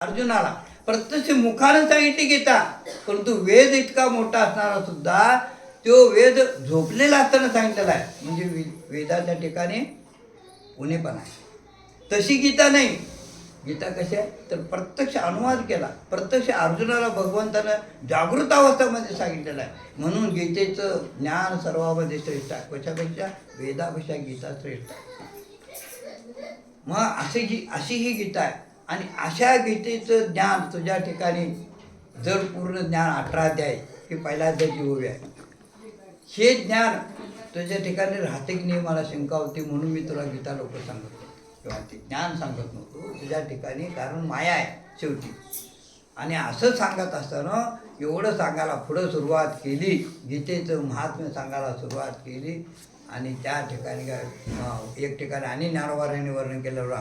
अर्जुनाला प्रत्यक्ष मुखानं सांगितली गीता, परंतु वेद इतका मोठा असणारा सुद्धा तो वेद झोपलेला असताना सांगितलेला आहे. म्हणजे वेदाच्या ठिकाणी उणेपणा आहे. तशी गीता नाही. गीता कशी आहे तर प्रत्यक्ष अनुवाद केला, प्रत्यक्ष अर्जुनाला भगवंतानं जागृत अवस्थेमध्ये सांगितलेलं आहे. म्हणून गीतेचं ज्ञान सर्वांमध्ये श्रेष्ठ आहे. कशापेक्षा? वेदापेक्षा गीता श्रेष्ठ आहे. मग अशी ही गीता आहे. आणि अशा गीतेचं ज्ञान तुझ्या ठिकाणी जर पूर्ण ज्ञान 18 अध्याय हे पहिला अध्याय ओवी आहे, हे ज्ञान तुझ्या ठिकाणी राहते की नाही मला शंका होती. म्हणून मी तुला गीता लवकर सांगत नव्हतो किंवा ते ज्ञान सांगत नव्हतो तुझ्या ठिकाणी, कारण माया आहे शेवटी. आणि असं सांगत असताना एवढं सांगायला पुढं सुरुवात केली, गीतेचं महात्म्य सांगायला सुरुवात केली. आणि त्या ठिकाणी काय एक ठिकाणी आणि ज्ञानोबारांनी वर्णन केलं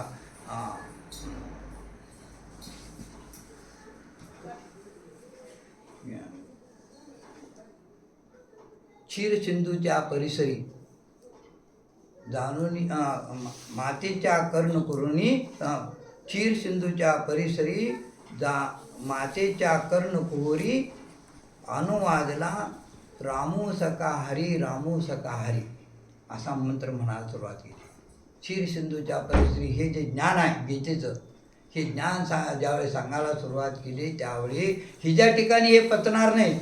क्षीर सिंधूच्या परिसरी जाणून मातेच्या कर्ण करुणी, क्षीर सिंधूच्या परिसरी मातेच्या कर्ण कुहरी अनुवादला रामू सका हरी रामू सका हरी असा मंत्र म्हणायला सुरुवात केली. क्षीर सिंधूच्या परिसरी हे जे ज्ञान आहे गीतेचं, हे ज्ञान ज्यावेळी सांगायला सुरुवात केली त्यावेळी हिच्या ठिकाणी हे पचणार नाही.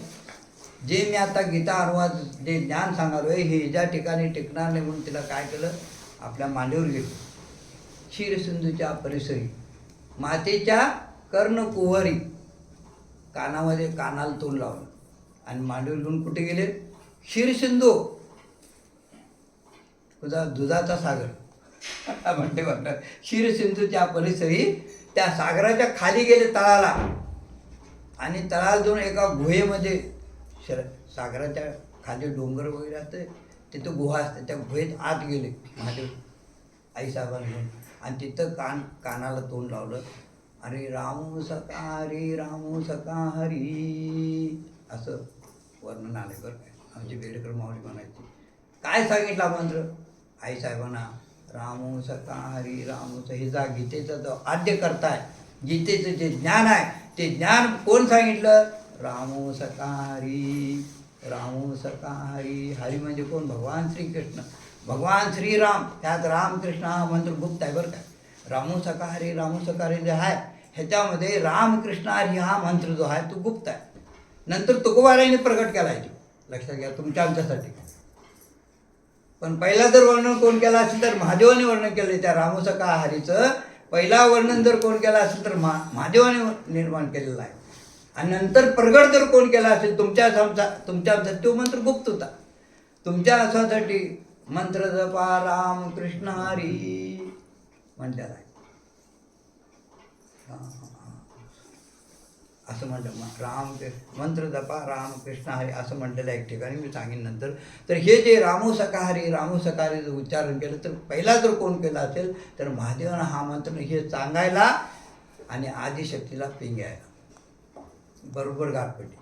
जे मी आता गीता अनुवाद जे ज्ञान सांगालो आहे हे हिच्या ठिकाणी टिकणार नाही. म्हणून तिला काय केलं, आपल्या मांडीवर घेतलं. क्षीर सिंधूच्या परिसरी मातेच्या कर्ण कुहरी, कानामध्ये कानाला तोंड लावलं आणि मांडीवर घेऊन कुठे गेले? क्षीर सिंधू, दुधाचा सागर म्हणते म्हणतात. क्षीर सिंधूच्या परिसरी त्या सागराच्या खाली गेले तळाला. आणि तळाला जाऊन एका गुहेमध्ये, सागराच्या खाली डोंगर वगैरे असते तिथं गुहा असते, त्या गुहेत आत गेले महादेव आईसाहेबांना घेऊन. आणि तिथं कानाला तोंड लावलं. अरे रामू सका हरी रामू सका हरी असं वर्णन आले बरं काय. आमची बेडकर माऊली म्हणायची. काय सांगितला मंत्र आईसाहेबांना? रामू सका हरी रामू. हे जा गीतेचा जो आद्य करताय, गीतेचं जे ज्ञान आहे ते ज्ञान कोण सांगितलं? रामू सका हरी रामू सका हरी. हरी म्हणजे कोण? भगवान श्रीकृष्ण, भगवान श्रीराम. त्यात रामकृष्ण हा मंत्र गुप्त आहे बरं काय. रामू सका हरी रामू सका हरी जे आहे ह्याच्यामध्ये रामकृष्ण हरी हा मंत्र जो आहे तो गुप्त आहे. नंतर तुकोबारायांनी प्रगट केला आहे, लक्षात घ्या तुमच्या आमच्यासाठी. पण पहिला जर वर्णन कोण केलं असेल तर महादेवाने वर्णन केलं. त्या रामू सका हरीचं पहिला वर्णन जर कोण केलं असेल तर महादेवाने निर्माण केलेलं आहे. आणि नंतर प्रगट जर कोण केला असेल तुमच्या तो मंत्र गुप्त होता. तुमच्या असासाठी मंत्र जपा राम कृष्ण हरी म्हटलेला आहे. असं म्हटलं मंत्र जपा राम कृष्ण हरी असं म्हटलेलं आहे एक ठिकाणी, मी सांगेन नंतर. तर हे जे रामू सका हरी जर उच्चारण केलं तर पहिला जर कोण केला असेल तर महादेवानं हा मंत्र हे सांगायला आणि आदिशक्तीला पिंगायला बरोबर गाठपटी.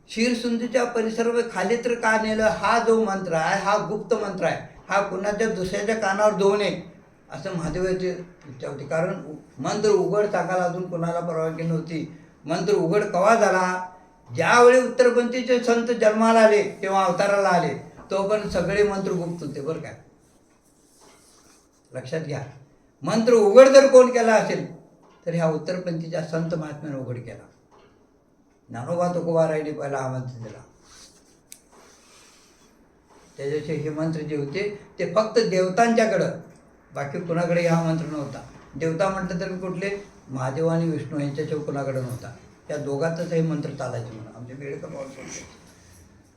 क्षीर सिंधूच्या परिसरावर खाली तर का नेलं? हा जो मंत्र आहे हा गुप्त मंत्र आहे. हा कुणाच्या दुसऱ्याच्या कानावर देऊ नये असं महादेवाची इच्छा होती. कारण मंत्र उघड सांगायला अजून कोणाला परवानगी नव्हती. मंत्र उघड केव्हा झाला? ज्यावेळी उत्तरपंथीचे संत जन्माला आले तेव्हा अवताराला आले, तोपर्यंत सगळे मंत्र गुप्त होते बरं काय, लक्षात घ्या. मंत्र उघड जर कोण केला असेल तर ह्या उत्तरपंथीच्या संत महात्म्याने उघड केला. ज्ञानोबा तुकोबारायांनी पहिला हा मंत्र दिला. त्याच्याशी हे मंत्र जे होते ते फक्त देवतांच्याकडं, बाकी कुणाकडे हा मंत्र नव्हता. देवता म्हटलं तर कुठले? महादेव आणि विष्णू यांच्याशिवाय कुणाकडे नव्हता. त्या दोघांतच हे मंत्र चालायचे म्हणून आमचे बेडकर बोलतो.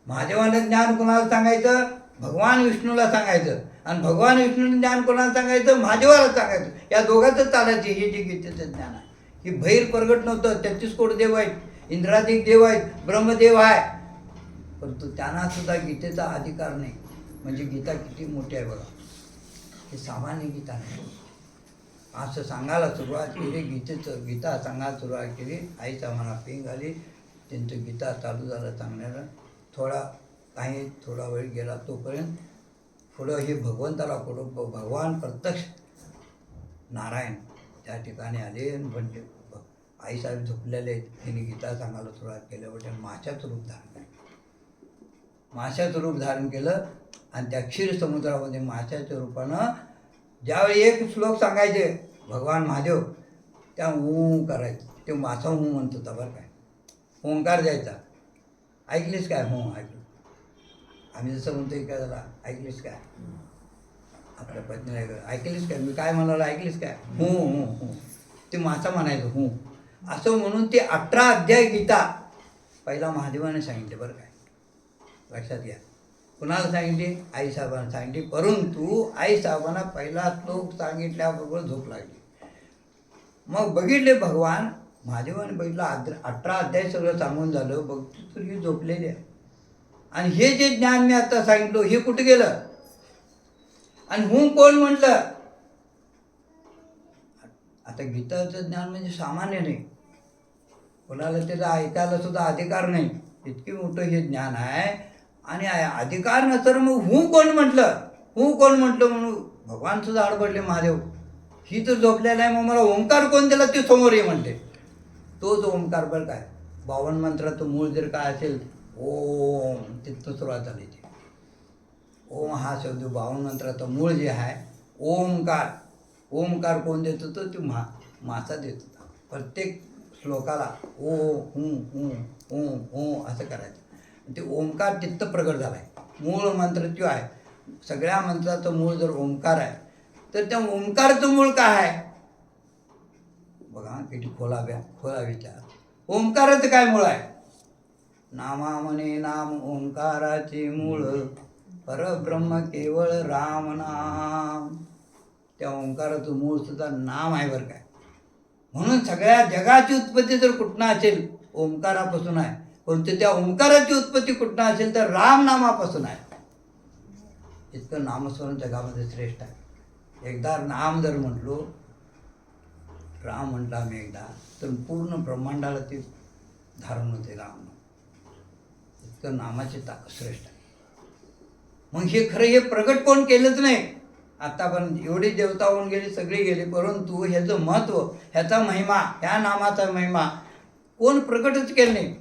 महादेवानं ज्ञान कोणाला सांगायचं? भगवान विष्णूला सांगायचं. आणि भगवान विष्णूने ज्ञान कोणाला सांगायचं? महादेवाला सांगायचं. या दोघांतच चालायचे. हे जे गीतेचं ज्ञान आहे हे बाहेर प्रगट नव्हतं. 33 कोटी देव आहेत, इंद्रादिक देव आहेत, ब्रह्मदेव आहे, परंतु त्यांना सुद्धा गीतेचा अधिकार नाही. म्हणजे गीता किती मोठी आहे बघा. हे सामान्य गीता नाही. असं सांगायला सुरुवात केली गीता सांगायला सुरुवात केली. आईचा मना पिंग आली. त्यांचं गीता चालू झालं सांगण्याला. थोडा वेळ गेला तोपर्यंत पुढं हे भगवंताला भगवान प्रत्यक्ष नारायण त्या ठिकाणी आले आणि म्हणजे आईसाहेब झोपलेले आहेत. त्यांनी गीता सांगायला सुरुवात केल्यावर त्याने माशाचं रूप धारण केलं. माशाचं रूप धारण केलं आणि त्या क्षीर समुद्रामध्ये माशाच्या रूपानं ज्यावेळी एक श्लोक सांगायचे भगवान महादेव, त्या करायचं, ते मासा म्हणत होता बरं काय, ओंकार द्यायचा. ऐकलीस काय? ऐकलं. आम्ही जसं म्हणतो काय झाला, ऐकलीस काय? आपल्या पत्नीला ऐकलीस काय? मी काय म्हणाला, ऐकलीस काय? ते मासा म्हणायचं असं म्हणून ते 18 अध्याय गीता पहिला महादेवाने सांगितले बरं काय, लक्षात घ्या. कुणाला सांगितली? आईसाहेबांना सांगितली. परंतु आईसाहेबांना पहिला श्लोक सांगितल्याबरोबर झोप लागली. मग बघितले भगवान महादेवाने बघितलं 18 अध्याय सगळं सांगून झालं, बघतो तर ही झोपलेली आहे. आणि हे जे ज्ञान मी आता सांगितलं हे कुठे गेलं? आणि कोण म्हटलं? आता गीताचं ज्ञान म्हणजे सामान्य नाही, कोणाला त्याचा ऐकायला सुद्धा अधिकार नाही, इतकी मोठं हे ज्ञान आहे. आणि अधिकार नसतं मग कोण म्हटलं? कोण म्हटलं म्हणून भगवान सुद्धा आडबडले. महादेव ही तर झोपलेला आहे, मग मला ओंकार कोण दिला ते समोर ये म्हणते. तोच ओंकार बरं काय, 52 मंत्राचं मूळ जर काय असेल ओम, तिथं सुरुवात झाली. ओम हा शब्द 52 मंत्राचं मूळ जे आहे ओंकार. ओंकार कोण देत होतं? ते मासा देत होता. प्रत्येक श्लोकाला ओ असं करायचं. ते ओंकार तिथं प्रगट झाला आहे. मूळ मंत्र तो आहे. सगळ्या मंत्राचं मूळ जर ओंकार आहे तर त्या ओंकारचं मूळ काय आहे? बघा किती खोला विचार. ओंकाराचं काय मूळ आहे? नामा म्हणे नाम ओंकाराचे मूळ, परब्रह्म केवळ राम नाम. त्या ओंकाराचं मूळ सुद्धा नाम आहे बरं काय. म्हणून सगळ्या जगाची उत्पत्ती जर कुठनं असेल ओंकारापासून आहे, परंतु त्या ओंकाराची उत्पत्ती कुठनं असेल तर राम नामापासून आहे. इतकं नामस्मरण जगामध्ये श्रेष्ठ आहे. एकदा नाम जर म्हटलो, राम म्हटला मी एकदा, तर पूर्ण ब्रह्मांडाला ते धारण होते राम. इतकं नामाची ताकद श्रेष्ठ आहे. मग हे खरं हे प्रगट कोण केलंच नाही आतापर्यंत. एवढी देवता होऊन गेली, सगळी गेली, परंतु ह्याचं महत्त्व, ह्याचा महिमा, ह्या नामाचा महिमा कोण प्रकटच केलं नाही.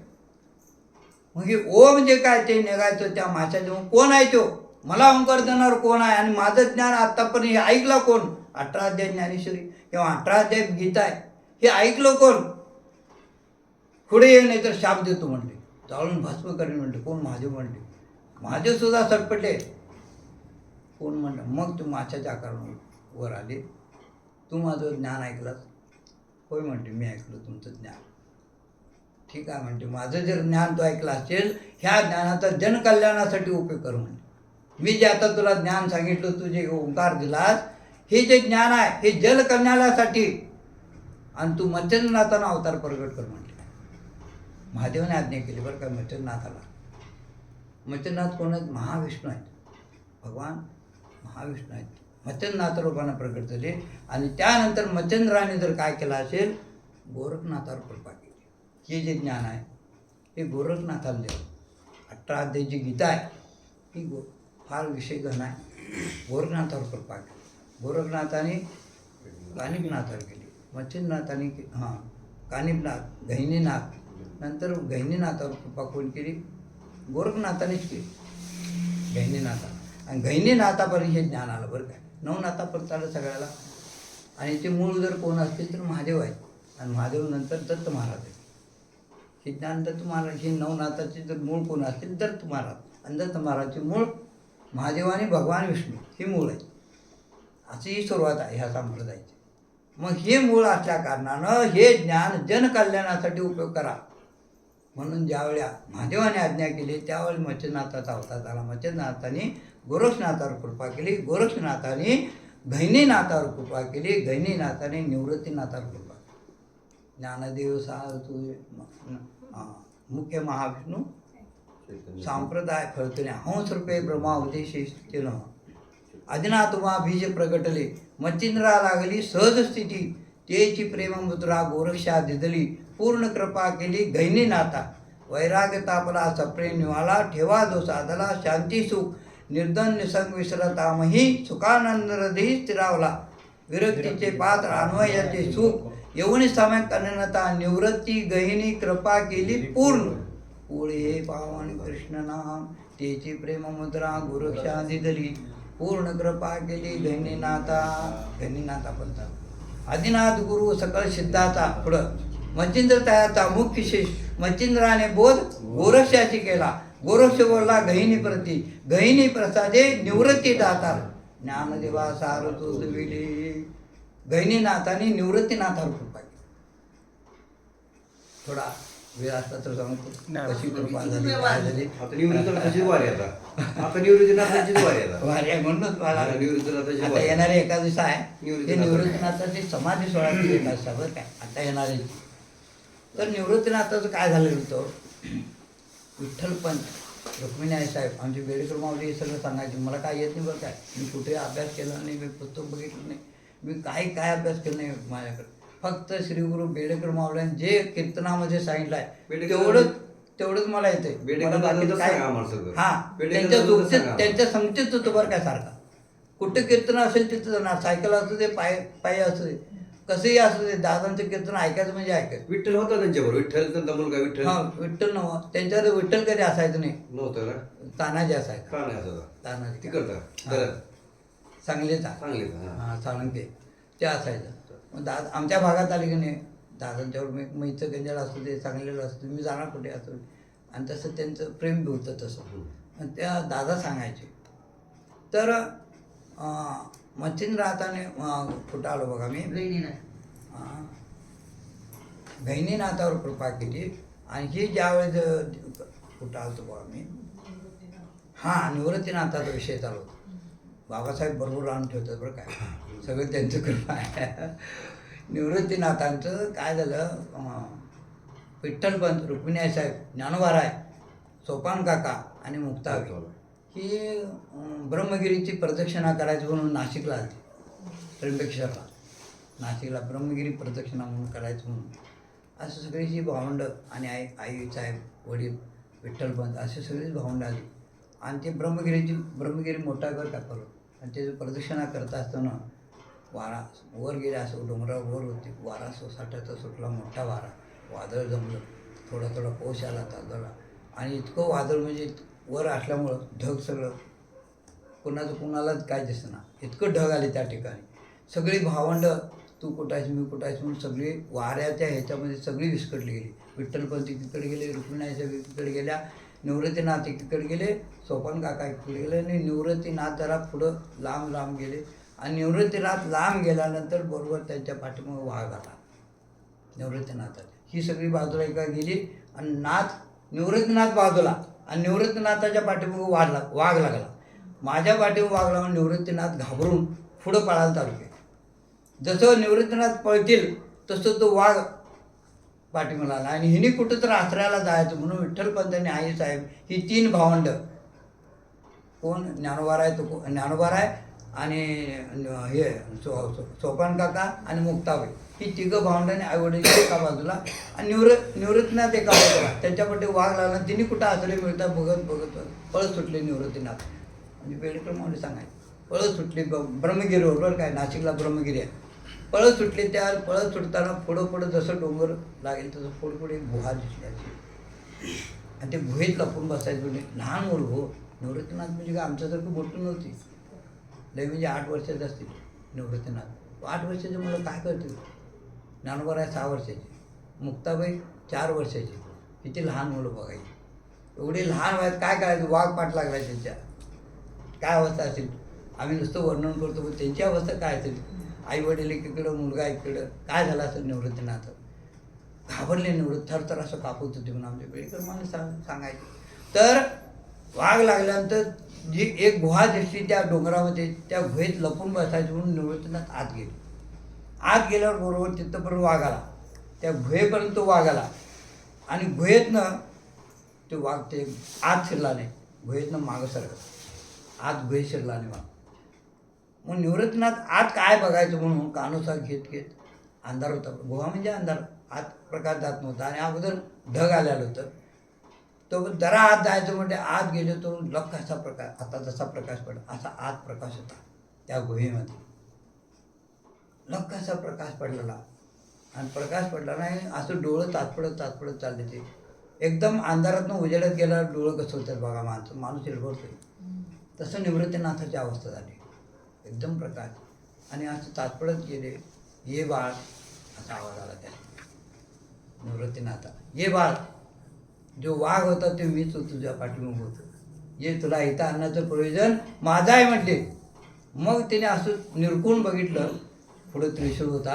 मग हे ओ म्हणजे काय ते निघायचं त्या माशाचं. कोण आहे तो? मला ओंकार देणार कोण आहे? आणि माझं ज्ञान आत्तापर्यंत हे ऐकलं कोण? 18 अध्याय ज्ञानेश्वरी किंवा 18 अध्याय गीता आहे, हे ऐकलं कोण? पुढे ये नाही तर शाप देतो म्हणले, जाळून भस्म करेन म्हणले. कोण? महादेव म्हणले. महादेव सुद्धा सटपटले. कोण म्हणलं? मग तू माशाच्या आकारावर वर आले. तू माझं ज्ञान ऐकलंस? होय म्हणते, मी ऐकलं तुमचं ज्ञान. ठीक आहे म्हणते, माझं जर ज्ञान तू ऐकलं असेल, ह्या ज्ञानाचा जनकल्याणासाठी उपयोग कर म्हणते. मी जे आता तुला ज्ञान सांगितलं, तू जे ओंकार दिलास, हे जे ज्ञान आहे हे जलकल्याणासाठी, आणि तू मच्छिंद्रनाथानं अवतार प्रगट कर म्हणते. महादेवाने आज्ञा केली बरं का मच्छिंद्रनाथाला. मच्छिंद्रनाथ कोण आहेत? महाविष्णू आहेत. भगवान महाविष्णू आहेत. मच्छिंद्रनाथ रूपानं प्रकट झाले. आणि त्यानंतर मच्छिंद्राने जर काय केलं असेल, गोरखनाथावर कृपा केली. हे जे ज्ञान आहे हे गोरखनाथाला द्यावं. 18 अध्याय जी गीता आहे ही फार विषय घन आहे. गोरखनाथावर कृपा केली. गोरखनाथाने कानिपनाथावर केली. मच्छिंद्रनाथाने कानिपनाथ, गहिनीनाथ, नंतर गहिनीनाथावर कृपा कोण केली? गोरखनाथानेच केली. गहिनीनाथा. आणि गहिनीनाथापर्यंत हे ज्ञान आलं बरं काय. नवनाथापर्यंत आलं सगळ्याला. आणि ते मूळ जर कोण असतील तर महादेव आहेत. आणि महादेव नंतर दत्त महाराज आहेत. हे ज्ञान दत्त महाराज, हे नवनाथाचे जर मूळ कोण असतील दत्त महाराज. आणि दत्त महाराजचे मूळ महादेव आणि भगवान विष्णू हे मूळ आहे. अशी ही सुरुवात आहे ह्या संप्रदायाची. मग हे मूळ असल्या कारणानं हे ज्ञान जनकल्याणासाठी उपयोग करा म्हणून ज्यावेळी महादेवाने आज्ञा केली त्यावेळी मच्छिंद्रनाथाचा अवतार झाला. मच्छिंद्रनाथाने गोरक्षनाथावर कृपा केली. गोरक्षनाथाने गहिनीनाथावर कृपा केली. गहिनीनाथाने निवृत्तीनाथावर कृपा केली. ज्ञानदेव मुख्य महाविष्णू संप्रदाय फळतणे हंस रूपे ब्रह्मा उद्देशिष्टेन अजनातुमा बीज प्रगटले. मच्छिंद्रा लागली सहज स्थिती तेची प्रेममुद्रा गोरक्षा दिदली. पूर्ण कृपा केली गहिनीनाथा. वैराग्य तापला सप्रे निवाला. ठेवा जो साधला शांती सुख निर्धन निसंग विसरतामही सुखानंद हृदयी स्थिरावला. विरक्तीचे पात्र अन्वयाचे सुख येऊन सम्यक कन्नता निवृत्ती गहिनी कृपा केली पूर्ण पुढे पावन कृष्ण नाम तेची प्रेम मुद्रा गुरुक्षा दिधली पूर्ण कृपा केली गहिनीनाथा पंथा आदिनाथ गुरु सकळ सिद्धाचा पुढं मच्छिंद्र तयाचा मुख्य शिष्य मच्छिंद्राने बोध गोरक्षाची केला गोरक्ष बोलला गहिनी प्रसादे निवृत्ती दातार ज्ञानदेवा सार तुझविले गहिनीनाथाने निवृत्तीनाथावर कृपा केली. थोडा वेळ असता तर सांगतो कशी कृपा झाली काय झाली. आता निवृत्तीनाथाचीच वारी आता निवृत्तीनाथाचीच वारी वारी आहे म्हणूनच मला निवृत्तीनाथाची आता वारी. येणारे एकादशी आहे ते निवृत्तीनाथ. निवृत्तीनाथाची समाधी सोहळा केलेला असता बरं काय आता येणारे. तर निवृत्तीनाथाचं काय झालेलं होतं विठ्ठलपंत रुक्मिणी आई साहेब आमची बेडेकर माऊली हे सगळं सांगायचे. मला काय येत नाही बरं काय मी कुठे अभ्यास केला नाही मी पुस्तक बघितलं नाही मी काय अभ्यास केलं नाही माझ्याकडे. फक्त श्री गुरु बेडेकर माऊलीने जे कीर्तनामध्ये सांगितलं आहे तेवढंच मला येतंय. बेडेकर मला बाकीचं दादाचं काय सांगा आम्हाला सगळं. हा बेडेकर त्यांच्या दादाचं सोबतीत सांगा. त्यांच्या संगतीत होतं बरं काय सारखा. कुठं कीर्तन असेल तिथं जाणार सायकल असू दे पायी असू दे कसंही असू दे दादांचं कीर्तन ऐकायचं म्हणजे ऐकायचं. विठ्ठल होता त्यांच्याबरोबर विठ्ठल त्यांचा मुलगा विठ्ठल हा विठ्ठल नव्ह त्यांच्यावर विठ्ठल कधी असायचं नाही नव्हतं ना तानाजी असायचा. का नाही असं तानाजी तिकडचा हा. सांगलीचा चांगले हा साळुंके ते असायचं. मग दादा आमच्या भागात आले की नाही दादांच्यावर मी इचलकरंजीला असू दे सांगलीला असू दे मी जाणार कुठे असू दे आणि तसं त्यांचं प्रेम बी होतं तसं. आणि त्या दादा सांगायचे. तर मच्छिंद्रनाथाने कुठं आलो बघा मी गहिनीनाथावर कृपा केली आणि ही ज्यावेळेस कुठं आलतो बघा मी हां निवृत्तीनाथाचा विषय चालू होता. बाबासाहेब बरोबर आणून ठेवतात बरं काय सगळं त्यांचं कृपा आहे. निवृत्तीनाथांचं काय झालं विठ्ठलपंत रुक्मिणी साहेब ज्ञानोबाराय सोपान काका आणि मुक्ताबाई ही ब्रह्मगिरीची प्रदक्षिणा करायची म्हणून नाशिकला आली. त्र्यंबकेश्वरला नाशिकला ब्रह्मगिरी प्रदक्षिणा म्हणून करायचं म्हणून असं सगळी जी भावंडं आणि आई साहेब वडील विठ्ठलपंत असे सगळीच भावंडं आली आणि ते ब्रह्मगिरी मोठा घर टाकलं आणि त्याची प्रदक्षिणा करत असताना वारा वर गेला असं डोंगरावर वर होती वारा सोसाट्याचा सुटला मोठा वारा वादळ जमलं थोडा पाऊस आला ताजला आणि इतकं वादळ म्हणजे वर असल्यामुळं ढग सगळं कुणालाच काय दिसेना इतकं ढग आले त्या ठिकाणी. सगळी भावंडं तू कुठायस मी कुठायस म्हणून सगळी वाऱ्याच्या ह्याच्यामध्ये सगळी विस्कटली गेली. विठ्ठलपंत एकीकडे गेले रुक्मिणीसाहेब एकीकडे गेल्या निवृत्तीनाथ एकीकडे गेले सोपान काका एकीकडे गेले आणि निवृत्तीनाथ जरा पुढं लांब गेले आणि निवृत्तीनाथ लांब गेल्यानंतर बरोबर त्यांच्या पाठीमागे वाघ आला निवृत्तीनाथाची. ही सगळी बाजूला एका गेली आणि निवृत्तीनाथ बाजूला आणि निवृत्तीनाथाच्या पाठीमागे वाघ लागला. माझ्या पाठीमागे वाघ लागून निवृत्तीनाथ घाबरून पुढं पळायला चालू केलं. जसं निवृत्तीनाथ पळतील तसं तो वाघ पाठीमागे आला आणि हिने कुठं तर आश्रयाला जायचं म्हणून विठ्ठलपंत आणि आई साहेब ही 3 भावंड कोण ज्ञानोबाराय आणि हे सोपान काका आणि मुक्ताबाई ही 3 भावंडांनी आईवडील एका बाजूला आणि निवृत्तीनाथ एका बाजूला त्यांच्याकडे वाघ लागला. तिने कुठं आश्रय मिळतात बघत पळत सुटले निवृत्तीनाथ म्हणजे बेडेकर म्हणून सांगायचे पळत सुटली ब्रह्मगिरी बरोबर काय नाशिकला ब्रह्मगिरी आहे. पळत सुटले त्या पळत सुटताना पुढं जसं डोंगर लागेल तसं पुढे गुहा दिसली आणि ते गुहेत लपून बसायचं म्हणजे लहान मुलं हो. निवृत्तीनाथ म्हणजे काय आमच्यासारखं मोठं नव्हती लय म्हणजे 8 वर्षाचे असतील निवृत्तीनाथ. 8 वर्षाचे मुलं काय करतील. ज्ञानोबाराय 6 वर्षाची मुक्ताबाई 4 वर्षाची. किती लहान मुलं बघायची. एवढे लहान वयात काय करायचं वाघ पाठ लागला त्यांच्या काय अवस्था असेल आम्ही नुसतं वर्णन करतो पण त्यांची अवस्था काय असेल. आई वडील एकीकडं मुलगा एकीकडं काय झालं असेल निवृत्तीनाथ घाबरले थर असं कापत होते म्हणून आमच्या बेडेकर मला सांगायचे. तर वाघ लागल्यानंतर जी एक गुहा दिसली त्या डोंगरामध्ये त्या गुहेत लपून बसायची म्हणून निवृत्तीनाथ आत गेले. आत गेल्यावर बरोबर तिथंपर्यंत वाघ आला त्या गुहेपर्यंत वाघ आला आणि गुहेतनं तो वाघ ते आत शिरला नाही गुहेतनं मागं सरकला आत गुहेत शिरला नाही वाघ. मग निवृत्तीनाथ आत काय बघायचं म्हणून कानोसा घेत अंधार होता गुहा म्हणजे अंधार आत प्रकाश जात नव्हता आणि अगोदर ढग आलेलं होतं. तो जरा आत जायचं म्हणजे आत गेलो तो लख असा प्रकाश आता जसा प्रकाश पडला असा आत प्रकाश होता त्या गुहेमध्ये. लख्खासा प्रकाश पडलेला आणि प्रकाश पडला नाही असं डोळं तात्पडत तात्पडत चालले ते एकदम अंधारातनं उजेडात गेला डोळं कसं होतात बघा माणूस इरगडतोय तसं निवृत्तीनाथाची अवस्था झाली एकदम प्रकाश आणि असं तात्पडत गेले ये बाळ असा आवाज आला त्याला निवृत्तीनाथा ये बाळ जो वाघ होता ते मीच तुझ्या पाठीमागे होतो ये तुला इथं आणण्याचं प्रयोजन माझं आहे म्हटले मग त्याने असं निरकून बघितलं पुढं त्रिशूळ होता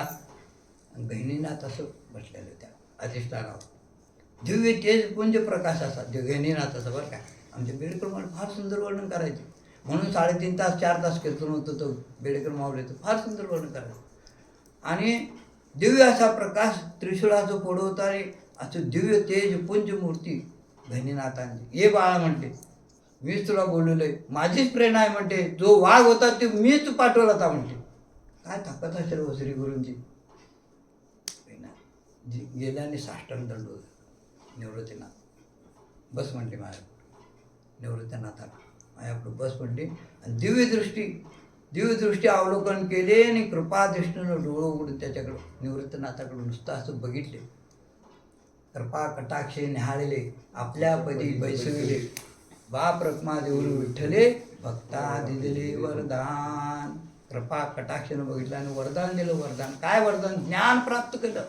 आणि गहिनीनाथ असं बसलेलं त्या अधिष्ठानावर दिव्य तेज पुंज प्रकाश असा गहिनीनाथाचा बरं काय आमच्या बेडेकर मावळे फार सुंदर वर्णन करायचे म्हणून 3.5 तास 4 तास कीर्तन होतं तो बेडेकर मावळेचं फार सुंदर वर्णन करायचं आणि दिव्य असा प्रकाश त्रिशूळाचं पुढं होता आणि असं दिव्य तेज पुंज मूर्ती गहिनीनाथांची ये बाळा म्हणते मीच तुला बोलवलं आहे माझीच प्रेरणा आहे म्हणते जो वाघ होता ते मीच पाठवला होता म्हणते काय ताकद असेल हो श्री गुरूंची गेल्याने साष्टांग दंड होता निवृत्तीनाथ बस म्हटली माझ्या निवृत्तीनाथा माझ्याकडं बस म्हटली आणि दिव्यदृष्टी अवलोकन केले आणि कृपादृष्टीनं डोळं उघडून त्याच्याकडं निवृत्तीनाथाकडून नुसतं असं बघितले कृपा कटाक्षे निहाळले आपल्या पदी बैसविले बाप रखमा देऊळ विठ्ठले भक्ता दिलेले वरदान कृपा कटाक्षानं बघितलं आणि वरदान दिलं वरदान काय वरदान ज्ञान प्राप्त केलं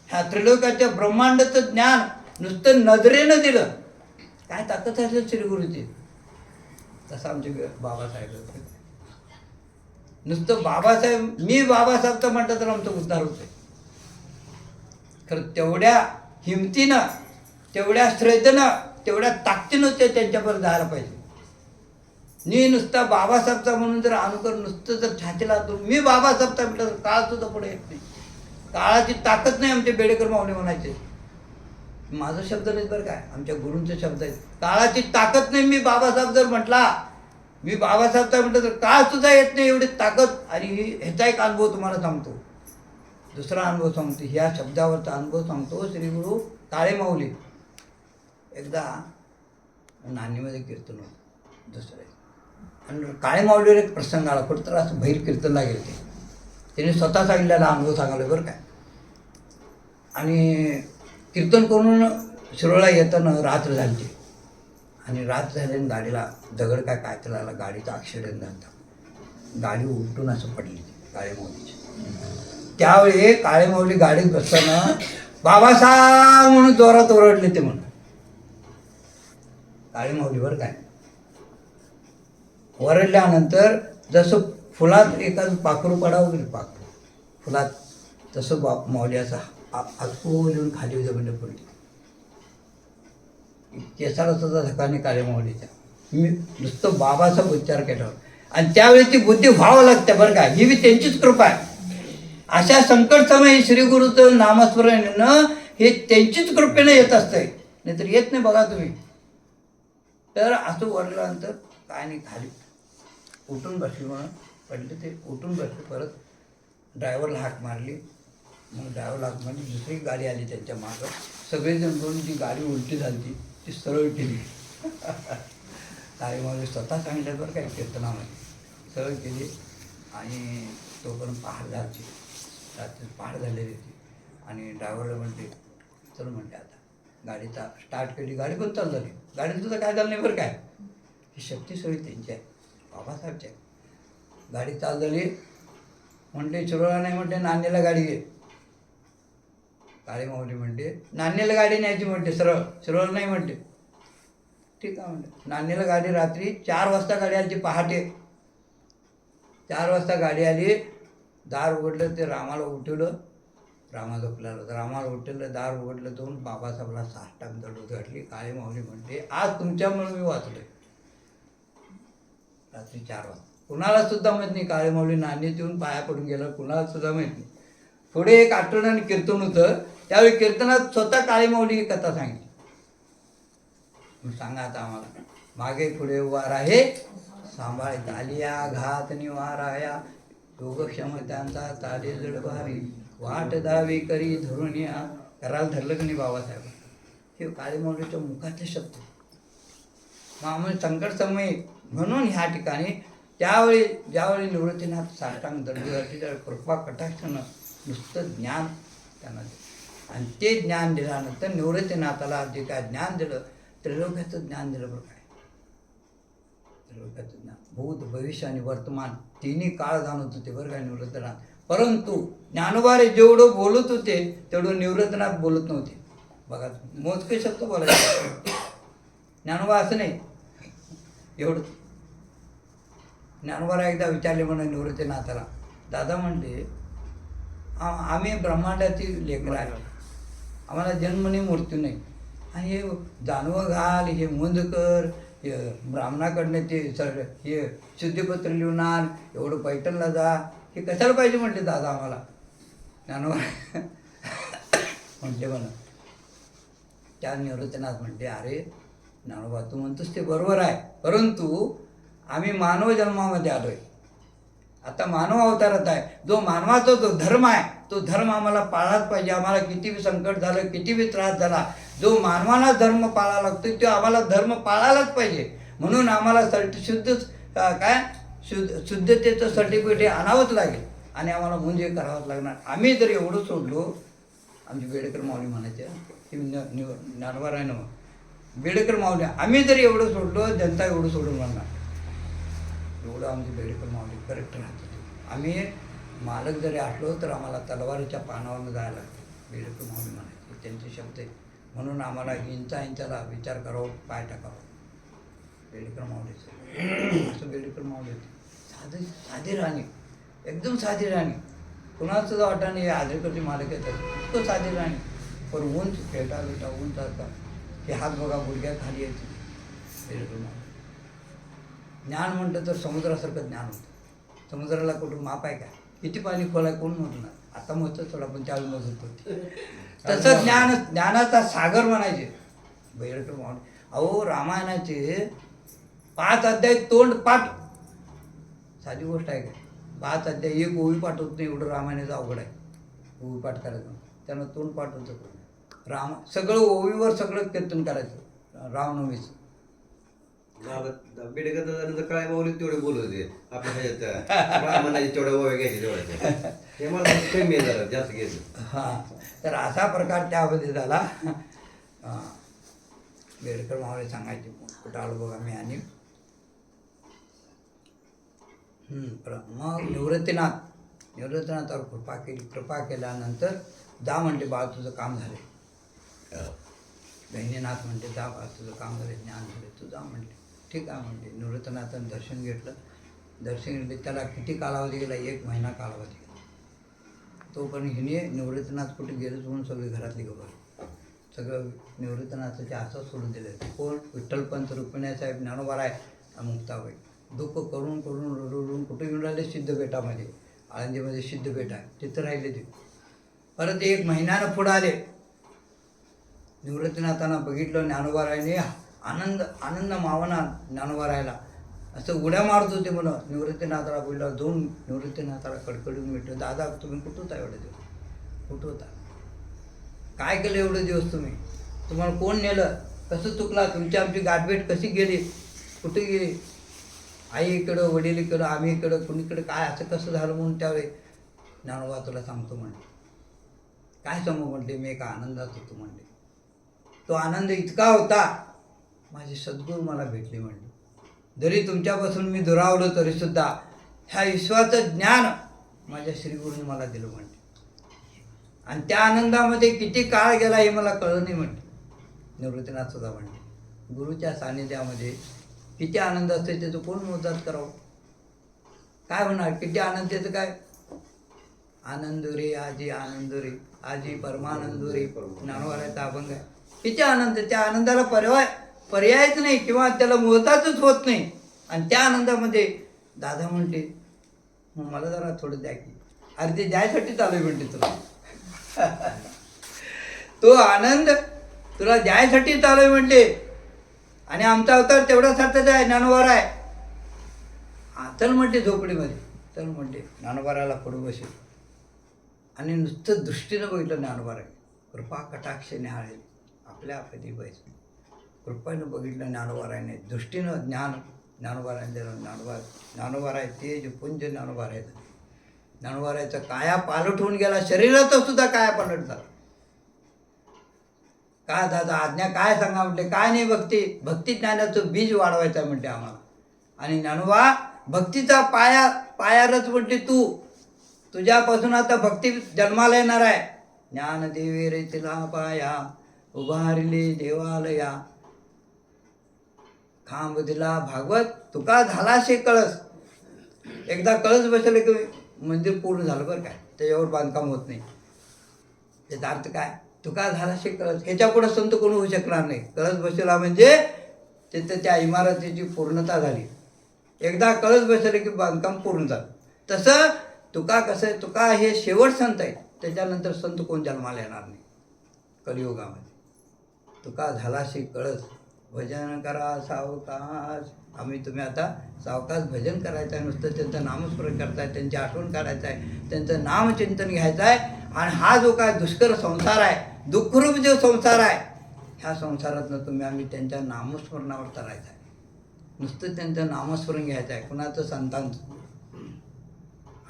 ह्या त्रिलोकाच्या ब्रह्मांडाचं ज्ञान नुसतं नजरेनं दिलं काय ताकद असेल श्री गुरुची तसं आमचे बाबासाहेब नुसतं बाबासाहेब मी बाबासाहेबचं म्हटलं तर आमचं उद्धार होतोय खरं तेवढ्या हिमतीनं तेवढ्या श्रद्धेनं तेवढ्या ताकदीनं ते त्यांच्यापर्यंत जायला पाहिजे मी नुसता बाबासाहेबचा म्हणून जर अनुकरण नुसतं जर छातीला तो मी बाबासाहेबचा म्हटलं तर काळ सुद्धा पुढे येत नाही काळाची ताकद नाही आमचे बेडेकर मावळे म्हणायचे माझा शब्द नाही बरं काय आमच्या गुरूंचे शब्द आहेत काळाची ताकद नाही मी बाबासाहेब जर म्हटला मी बाबासाहेबचा म्हटलं तर काळ सुद्धा येत नाही एवढी ताकद आणि ह्याचा एक अनुभव तुम्हाला सांगतो दुसरा अनुभव सांगतो ह्या शब्दावरचा अनुभव सांगतो श्री गुरु काळे माऊली एकदा नाणीमध्ये कीर्तन होतं दुसरं आणि काळे माऊलीवर एक प्रसंग आला कुठं तर असं बाहेर कीर्तनला गेले ते त्याने स्वतः सांगितलेला अनुभव सांगायला बरं काय आणि कीर्तन करून शिरोळला येताना रात्र झाली आणि रात्र झाल्याने गाडीला दगड काय तर आला गाडीचा ॲक्सिडेंट झाला गाडी उलटून असं पडली काळे माऊलीची त्यावेळी काळे माऊली गाडीत बसताना बाबासाहेब म्हणून जोरात ओरडले ते म्हणून काळे माऊलीवर काय ओरडल्यानंतर जसं फुलात एखादं पाखरू पडावं गेलं पाखरू फुलात तसं माऊली असा आतको लिहून खाली जमिनीला पडली केसाला सुद्धा धक्काने काळे माऊलीच्या मी नुसतं बाबाचा उच्चार केल्यावर आणि त्यावेळी ती बुद्धी व्हावं लागते बरं का ही बी त्यांचीच कृपा आहे अशा संकट समय श्री गुरुचं नामस्मरण हे त्यांचीच कृपेने येत असतंय नाहीतर येत नाही बघा तुम्ही तर असं वरल्यानंतर काय नाही खाली उठून बसली म्हणून पडले ते उठून बसले परत ड्रायव्हरला हाक मारली मग ड्रायव्हरला हाक मारली दुसरी गाडी आली त्यांच्या मागं सगळेजण म्हणून ती गाडी उलटी झाली ती सरळ केली काळे माऊली स्वतः सांगितलं बरं काय कीर्तनामध्ये सरळ केली आणि तोपर्यंत पहाड झाली रात्री पहाड झालेली होती आणि ड्रायव्हरला म्हणते चल म्हणते आता गाडीचा स्टार्ट केली गाडी पण चालू झाली गाडीला सुद्धा काय झालं नाही बरं काय ही शक्ती सगळी त्यांची आहे बाबासाहेबची आहे गाडी चालू झाली म्हणते शिरोळा नाही म्हणते नांदेडला गाडी घे काळे माऊली म्हणते नांदेडला गाडी न्यायची म्हणते सरळ शिरोळा नाही म्हणते ठीक आहे म्हणते नांदेडला गाडी रात्री 4 वाजता गाडी आली ती पहाटे 4 वाजता गाडी आली दार उघडलं ते रामाला उठवलं रामा झोपलेला होता रामाला उठवलं दार उघडलं जाऊन बाबासाहेबला साष्टांग दंड घातली काळे माऊली म्हणते आज तुमच्यामुळे मी वाचलोय रात्री 4 वाजता कुणाला सुद्धा माहीत नाही काळे माऊली नांदेड येऊन पाया पडून गेलं कुणाला सुद्धा माहीत नाही पुढे एक आठवड्याने कीर्तन होतं त्यावेळी कीर्तनात स्वतः काळे माऊली ही कथा सांगितली सांगा आता आम्हाला मागे पुढे उभा आहे सांभाळत आलिया घात निवाराया योगक्षम त्यांचा ताले जड भारी वाट दावी करी धरून या करायला धरलं की नाही बाबासाहेब हे काळे माऊलीच्या मुखातले शब्द मग आम्ही संकट समय म्हणून ह्या ठिकाणी ज्यावेळी निवृत्तीनाथ साष्टांग दंडवती त्यावेळी कृपा कटाक्षानं नुसतं ज्ञान त्यांना दिलं. आणि ते ज्ञान दिल्यानंतर निवृत्तीनाथाला जे काय ज्ञान दिलं, त्रैलोक्याचं ज्ञान दिलं बरं काय. त्रैलोक्याचं ज्ञान, भूत भविष्य आणि वर्तमान तिन्ही काळ जाणत होते बरं काय निवृत्तीनाथ. परंतु ज्ञानोबारे जेवढं बोलत होते तेवढं निवृत्तीनाथ बोलत नव्हते. बघा, मोजके शब्द बोलायचे. ज्ञानोबा असं नाही एवढं. ज्ञानोबाला एकदा विचारले म्हणून निवृत्तीनाथाला, दादा म्हणले आम्ही ब्रह्मांडाची लेकरं आहे, आम्हाला जन्म नाही मृत्यू नाही, आणि हे जानवं घाल, हे मुंज कर, हे ब्राह्मणाकडनं ते हे शुद्धीपत्र लिहून आण, एवढं पैठणला जा, हे कशाला पाहिजे म्हटले दादा आम्हाला. ज्ञानोबा म्हटले म्हणा. त्या निवृत्तीनाथ म्हटले, अरे ज्ञानोबा तू म्हणतोस ते बरोबर आहे, परंतु आम्ही मानव जन्मामध्ये आलो आहे, आता मानव अवतारात आहे. जो मानवाचा जो धर्म आहे तो धर्म आम्हाला पाळाच पाहिजे. आम्हाला किती बी संकट झालं, किती बी त्रास झाला, जो मानवाला धर्म पाळावा लागतो तो आम्हाला धर्म पाळायलाच पाहिजे. म्हणून आम्हाला शुद्धतेचं सर्टिफिकेट हे आणावंच लागेल आणि आम्हाला म्हणजे करावंच लागणार. आम्ही जर एवढं सोडलो, आमची बेडेकर माऊली म्हणायचे, ज्ञानोबा आहे ना बेडेकर माऊली, आम्ही जर एवढं सोडलो जनता एवढं सोडून म्हणणार. एवढं आमची बेडेकर माऊली करेक्ट राहत होती. आम्ही मालक जरी असलो तर आम्हाला तलवारीच्या पानावरनं जायला लागतं. बेडेकर माऊली म्हणायचे, त्यांचे शब्द आहे. म्हणून आम्हाला इंचाला विचार करावं, पाय टाकावं. बेडेकर माऊलीचं असं बेडेकर माऊली होती. साधी राणी, एकदम साधी राणी. कुणाला सुद्धा वाटा नाही आजरीकडची मालक येतात, इतकं साधी राणी, पण उंच फेटा उंच असतात. हे हात बघा गुडघ्या खाली यायची. बेडेकर माऊली ज्ञान म्हटलं तर समुद्रासारखं ज्ञान होतं. समुद्राला कुठं माप आहे का? किती पाणी खोल आहे कोण म्हटलं. आता मोजतं थोडा, पण त्यावेळी मोजत होते. तसं ज्ञानाचा सागर म्हणायचे बेडेकर माऊली. अहो रामायणाचे 5 अध्याय तोंड पाठ, साधी गोष्ट आहे का? 5 अध्याय एक ओवी पाठ होत नाही, एवढं रामायणाचं अवघड आहे ओवी पाठ करायचं. त्यांना तोंड पाठ होतं. सगळं ओवीवर सगळं कीर्तन करायचं रामनवमीचं. बेडेकर काय माऊली तेवढे बोलत होते आपल्या ह्याच्यात ब्राह्मणाची तेवढ्या ओव्या घ्यायचे तेवढ्या, ते मला कमी झालं, जास्त घ्यायचं. हां, तर असा प्रकार त्यामध्ये झाला. बेडेकर मावळे सांगायचे, कुठं आलो बघा मी. आणि मग निवृत्तीनाथावर कृपा केल्यानंतर जा म्हणते, बाळ तुझं काम झाले. गहिनीनाथ म्हणते, जा बाळ तुझं काम झाले, ज्ञान झाले, तू जा म्हणते. ठीक आहे म्हणते. निवृत्तीनाथानं दर्शन घेतलं. त्याला किती कालावधी गेला? 1 महिना कालावधी गेला. तोपर्यंत हिने निवृत्तीनाथ कुठे गेलंच म्हणून सगळे घरातली गबर सगळं निवृत्तीनाथाचे असं सोडून दिले. कोण? विठ्ठलपंत, रुक्मिणीसाहेब, ज्ञानोबाराय, मुक्ताबाई. दुःख करून रडून कुठे येऊन राहिले? सिद्धपेठामध्ये, आळंदीमध्ये सिद्धपेठ आहे, तिथं राहिले ते. परत 1 महिन्यानं पुढं आले. निवृत्तीनाथांना बघितलं. ज्ञानोबारायने आनंद मावना ज्ञानोबारायला असं उड्या मारत होते म्हणून. निवृत्तीनाथाला बोलला, जाऊन निवृत्तीनाथाला कडकडून भेटलं, दादा तुम्ही कुठं होता एवढे दिवस? कुठं होता? काय केलं एवढे दिवस तुम्ही? तुम्हाला कोण नेलं? कसं चुकला? तुमची आमची गाठभेट कशी गेली? कुठे गेली? आई इकडं, वडील इकडं, आम्ही इकडं, कुणीकडं, काय असं कसं झालं? म्हणून त्यावेळी ज्ञानोबा तुला सांगतो म्हणले. काय सांगू म्हटले? मी एका आनंदात होतो म्हणले. तो आनंद इतका होता, माझे सद्गुरू मला भेटले म्हणले. जरी तुमच्यापासून मी दुरावलो तरीसुद्धा ह्या विश्वाचं ज्ञान माझ्या श्रीगुरूंनी मला दिलं म्हणते. आणि त्या आनंदामध्ये किती काळ गेला हे मला कळलं नाही म्हणते. निवृत्तीनाथ सुद्धा म्हणते, गुरुच्या सानिध्यामध्ये किती आनंद असते त्याचं कोण मोजात करावं? काय होणार? किती आनंद त्याचं काय? आनंद रे आजी आजी परमानंद रे, ज्ञानोबारायचा अभंग आहे. किती आनंद! त्या आनंदाला पर्यायच नाही किंवा त्याला मोहताचच होत नाही. आणि त्या आनंदामध्ये दादा म्हणते, मग मला जरा थोडं द्या की. अरे ते द्यायसाठी चालू आहे म्हणते तुला. तो आनंद तुला द्यायसाठी चालू आहे म्हणते. आणि आमचा अवतार तेवढ्यासाठीच आहे, ज्ञानोबारा आहे. चल म्हणते झोपडीमध्ये, चल म्हणते. ज्ञानोबाराला पुढं बसेल आणि नुसतं दृष्टीनं बघितलं ज्ञानोबारा. कृपा कटाक्ष न्याहाळेल आपल्या कधी बैस. कृपेनं बघितलं ज्ञानोबाराने, दृष्टीनं ज्ञान ज्ञानोबाराय ते जे पुंज ज्ञानोबाराय ज्ञानोबारायचा काया पालट होऊन गेला, शरीराचा सुद्धा काया पालट झाला. काय दादा आज्ञा काय सांगा म्हटले, काय नाही भक्ती ज्ञानाचं बीज वाढवायचं म्हणते आम्हाला. आणि ज्ञानोबा भक्तीचा पायारच म्हटले तुझ्यापासून आता भक्ती जन्माला येणार आहे. ज्ञानदेवे रे तिला पाया उभारले देवालया, खांब दिला भागवत तुका झाला शे कळस. एकदा कळस बसले की मंदिर पूर्ण झालं बरं काय, त्याच्यावर बांधकाम होत नाही. त्याचा अर्थ काय, तुका झाला शे कळस. ह्याच्या पुढे संत कोण होऊ शकणार नाही. कळस बसला म्हणजे तिथं त्या इमारतीची पूर्णता झाली. एकदा कळस बसले की बांधकाम पूर्ण झालं. तसं तुका कसं आहे, तुका हे शेवट संत आहे, त्याच्यानंतर संत कोण जन्माला येणार नाही कलियुगामध्ये. तुका झालाशी कळस भजन करा सावकाश. तुम्ही आता सावकाश भजन करायचं आहे, नुसतं त्यांचं नामस्मरण करताय, त्यांची आठवण काढायचं आहे, त्यांचं नामचिंतन घ्यायचं आहे. आणि हा जो काय दुष्कर संसार आहे, दुःखरूप जो संसार आहे, ह्या संसारातनं तुम्ही त्यांच्या नामस्मरणावर करायचं आहे. नुसतं त्यांचं नामस्मरण घ्यायचं आहे, कुणाचं संतांचं.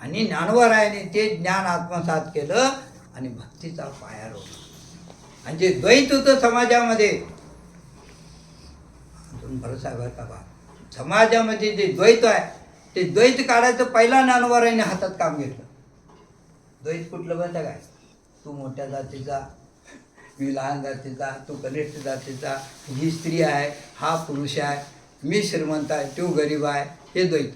आणि ज्ञानोबारायाने ते ज्ञान आत्मसात केलं आणि भक्तीचा पाया रोवला. आणि जे द्वैत होतं समाजामध्ये, अजून भरोसा बरं का बा, समाजामध्ये जे द्वैत आहे ते द्वैत काढायचं पहिला ज्ञानोबारायाने हातात काम घेतलं. द्वैत कुठलं बरं काय, तू मोठ्या जातीचा, मी लहान जातीचा, तू कनिष्ठ जातीचा, ही स्त्री आहे, हा पुरुष आहे, मी श्रीमंत आहे, तो गरीब आहे, हे द्वैत.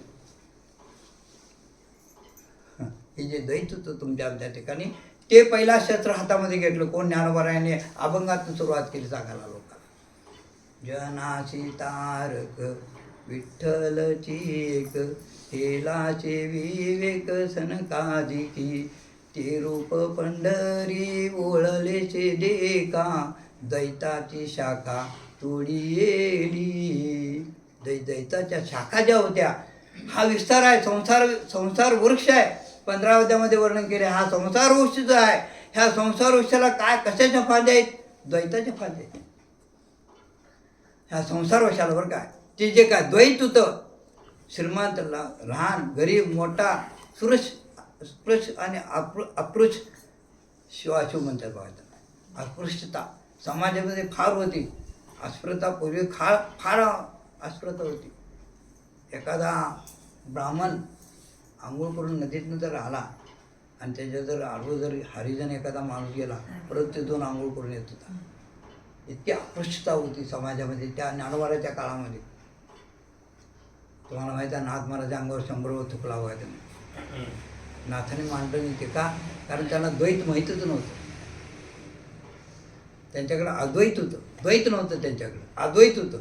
हे जे द्वैत होतं तुमच्या आमच्या ठिकाणी, ते पहिला शस्त्र हातामध्ये घेतलं. कोण, ज्ञानोबारायाने अभंगातून सुरुवात केली सांगायला लोकांना. जनाची तारक विठ्ठलची एक, केलाचे विवेक सनकादिकी, ते रूप पंढरी ओळलेचे देखा, दैताची शाखा तोडी येली. दैताच्या शाखा ज्या होत्या, हा विस्तार आहे, संसार वृक्ष आहे. 15 अध्यायामध्ये वर्णन केले. हा संसार वृक्ष जो आहे, ह्या संसार वृक्षाला काय कशाच्या फांद्या आहेत, द्वैताच्या फांद्या आहेत ह्या संसार वृक्षाला. बरं काय, ते जे काय द्वैत होतं, श्रीमंत लहान गरीब मोठा, स्पृश आणि अपृश, शिवाशिव म्हणतात बघा. अस्पृश्यता समाजामध्ये फार होती. अस्पृता पूर्वी फार अस्पृता होती. एखादा ब्राह्मण आंघोळ करून नदीतनं जर आला आणि त्याच्या जर आडवं जर हरिजन एखादा माणूस गेला, परत ते 2 आंघोळ करून येत होता. इतकी अस्पृश्यता होती समाजामध्ये त्या ज्ञानोबाराच्या काळामध्ये. तुम्हाला माहिती आहे, नाथ महाराज अंगावर 100 थुकला व्हायचा त्यांनी. नाथाने मांडलं नाही ते का, कारण त्यांना द्वैत माहीतच नव्हतं. त्यांच्याकडे अद्वैत होतं, द्वैत नव्हतं त्यांच्याकडे, अद्वैत होतं.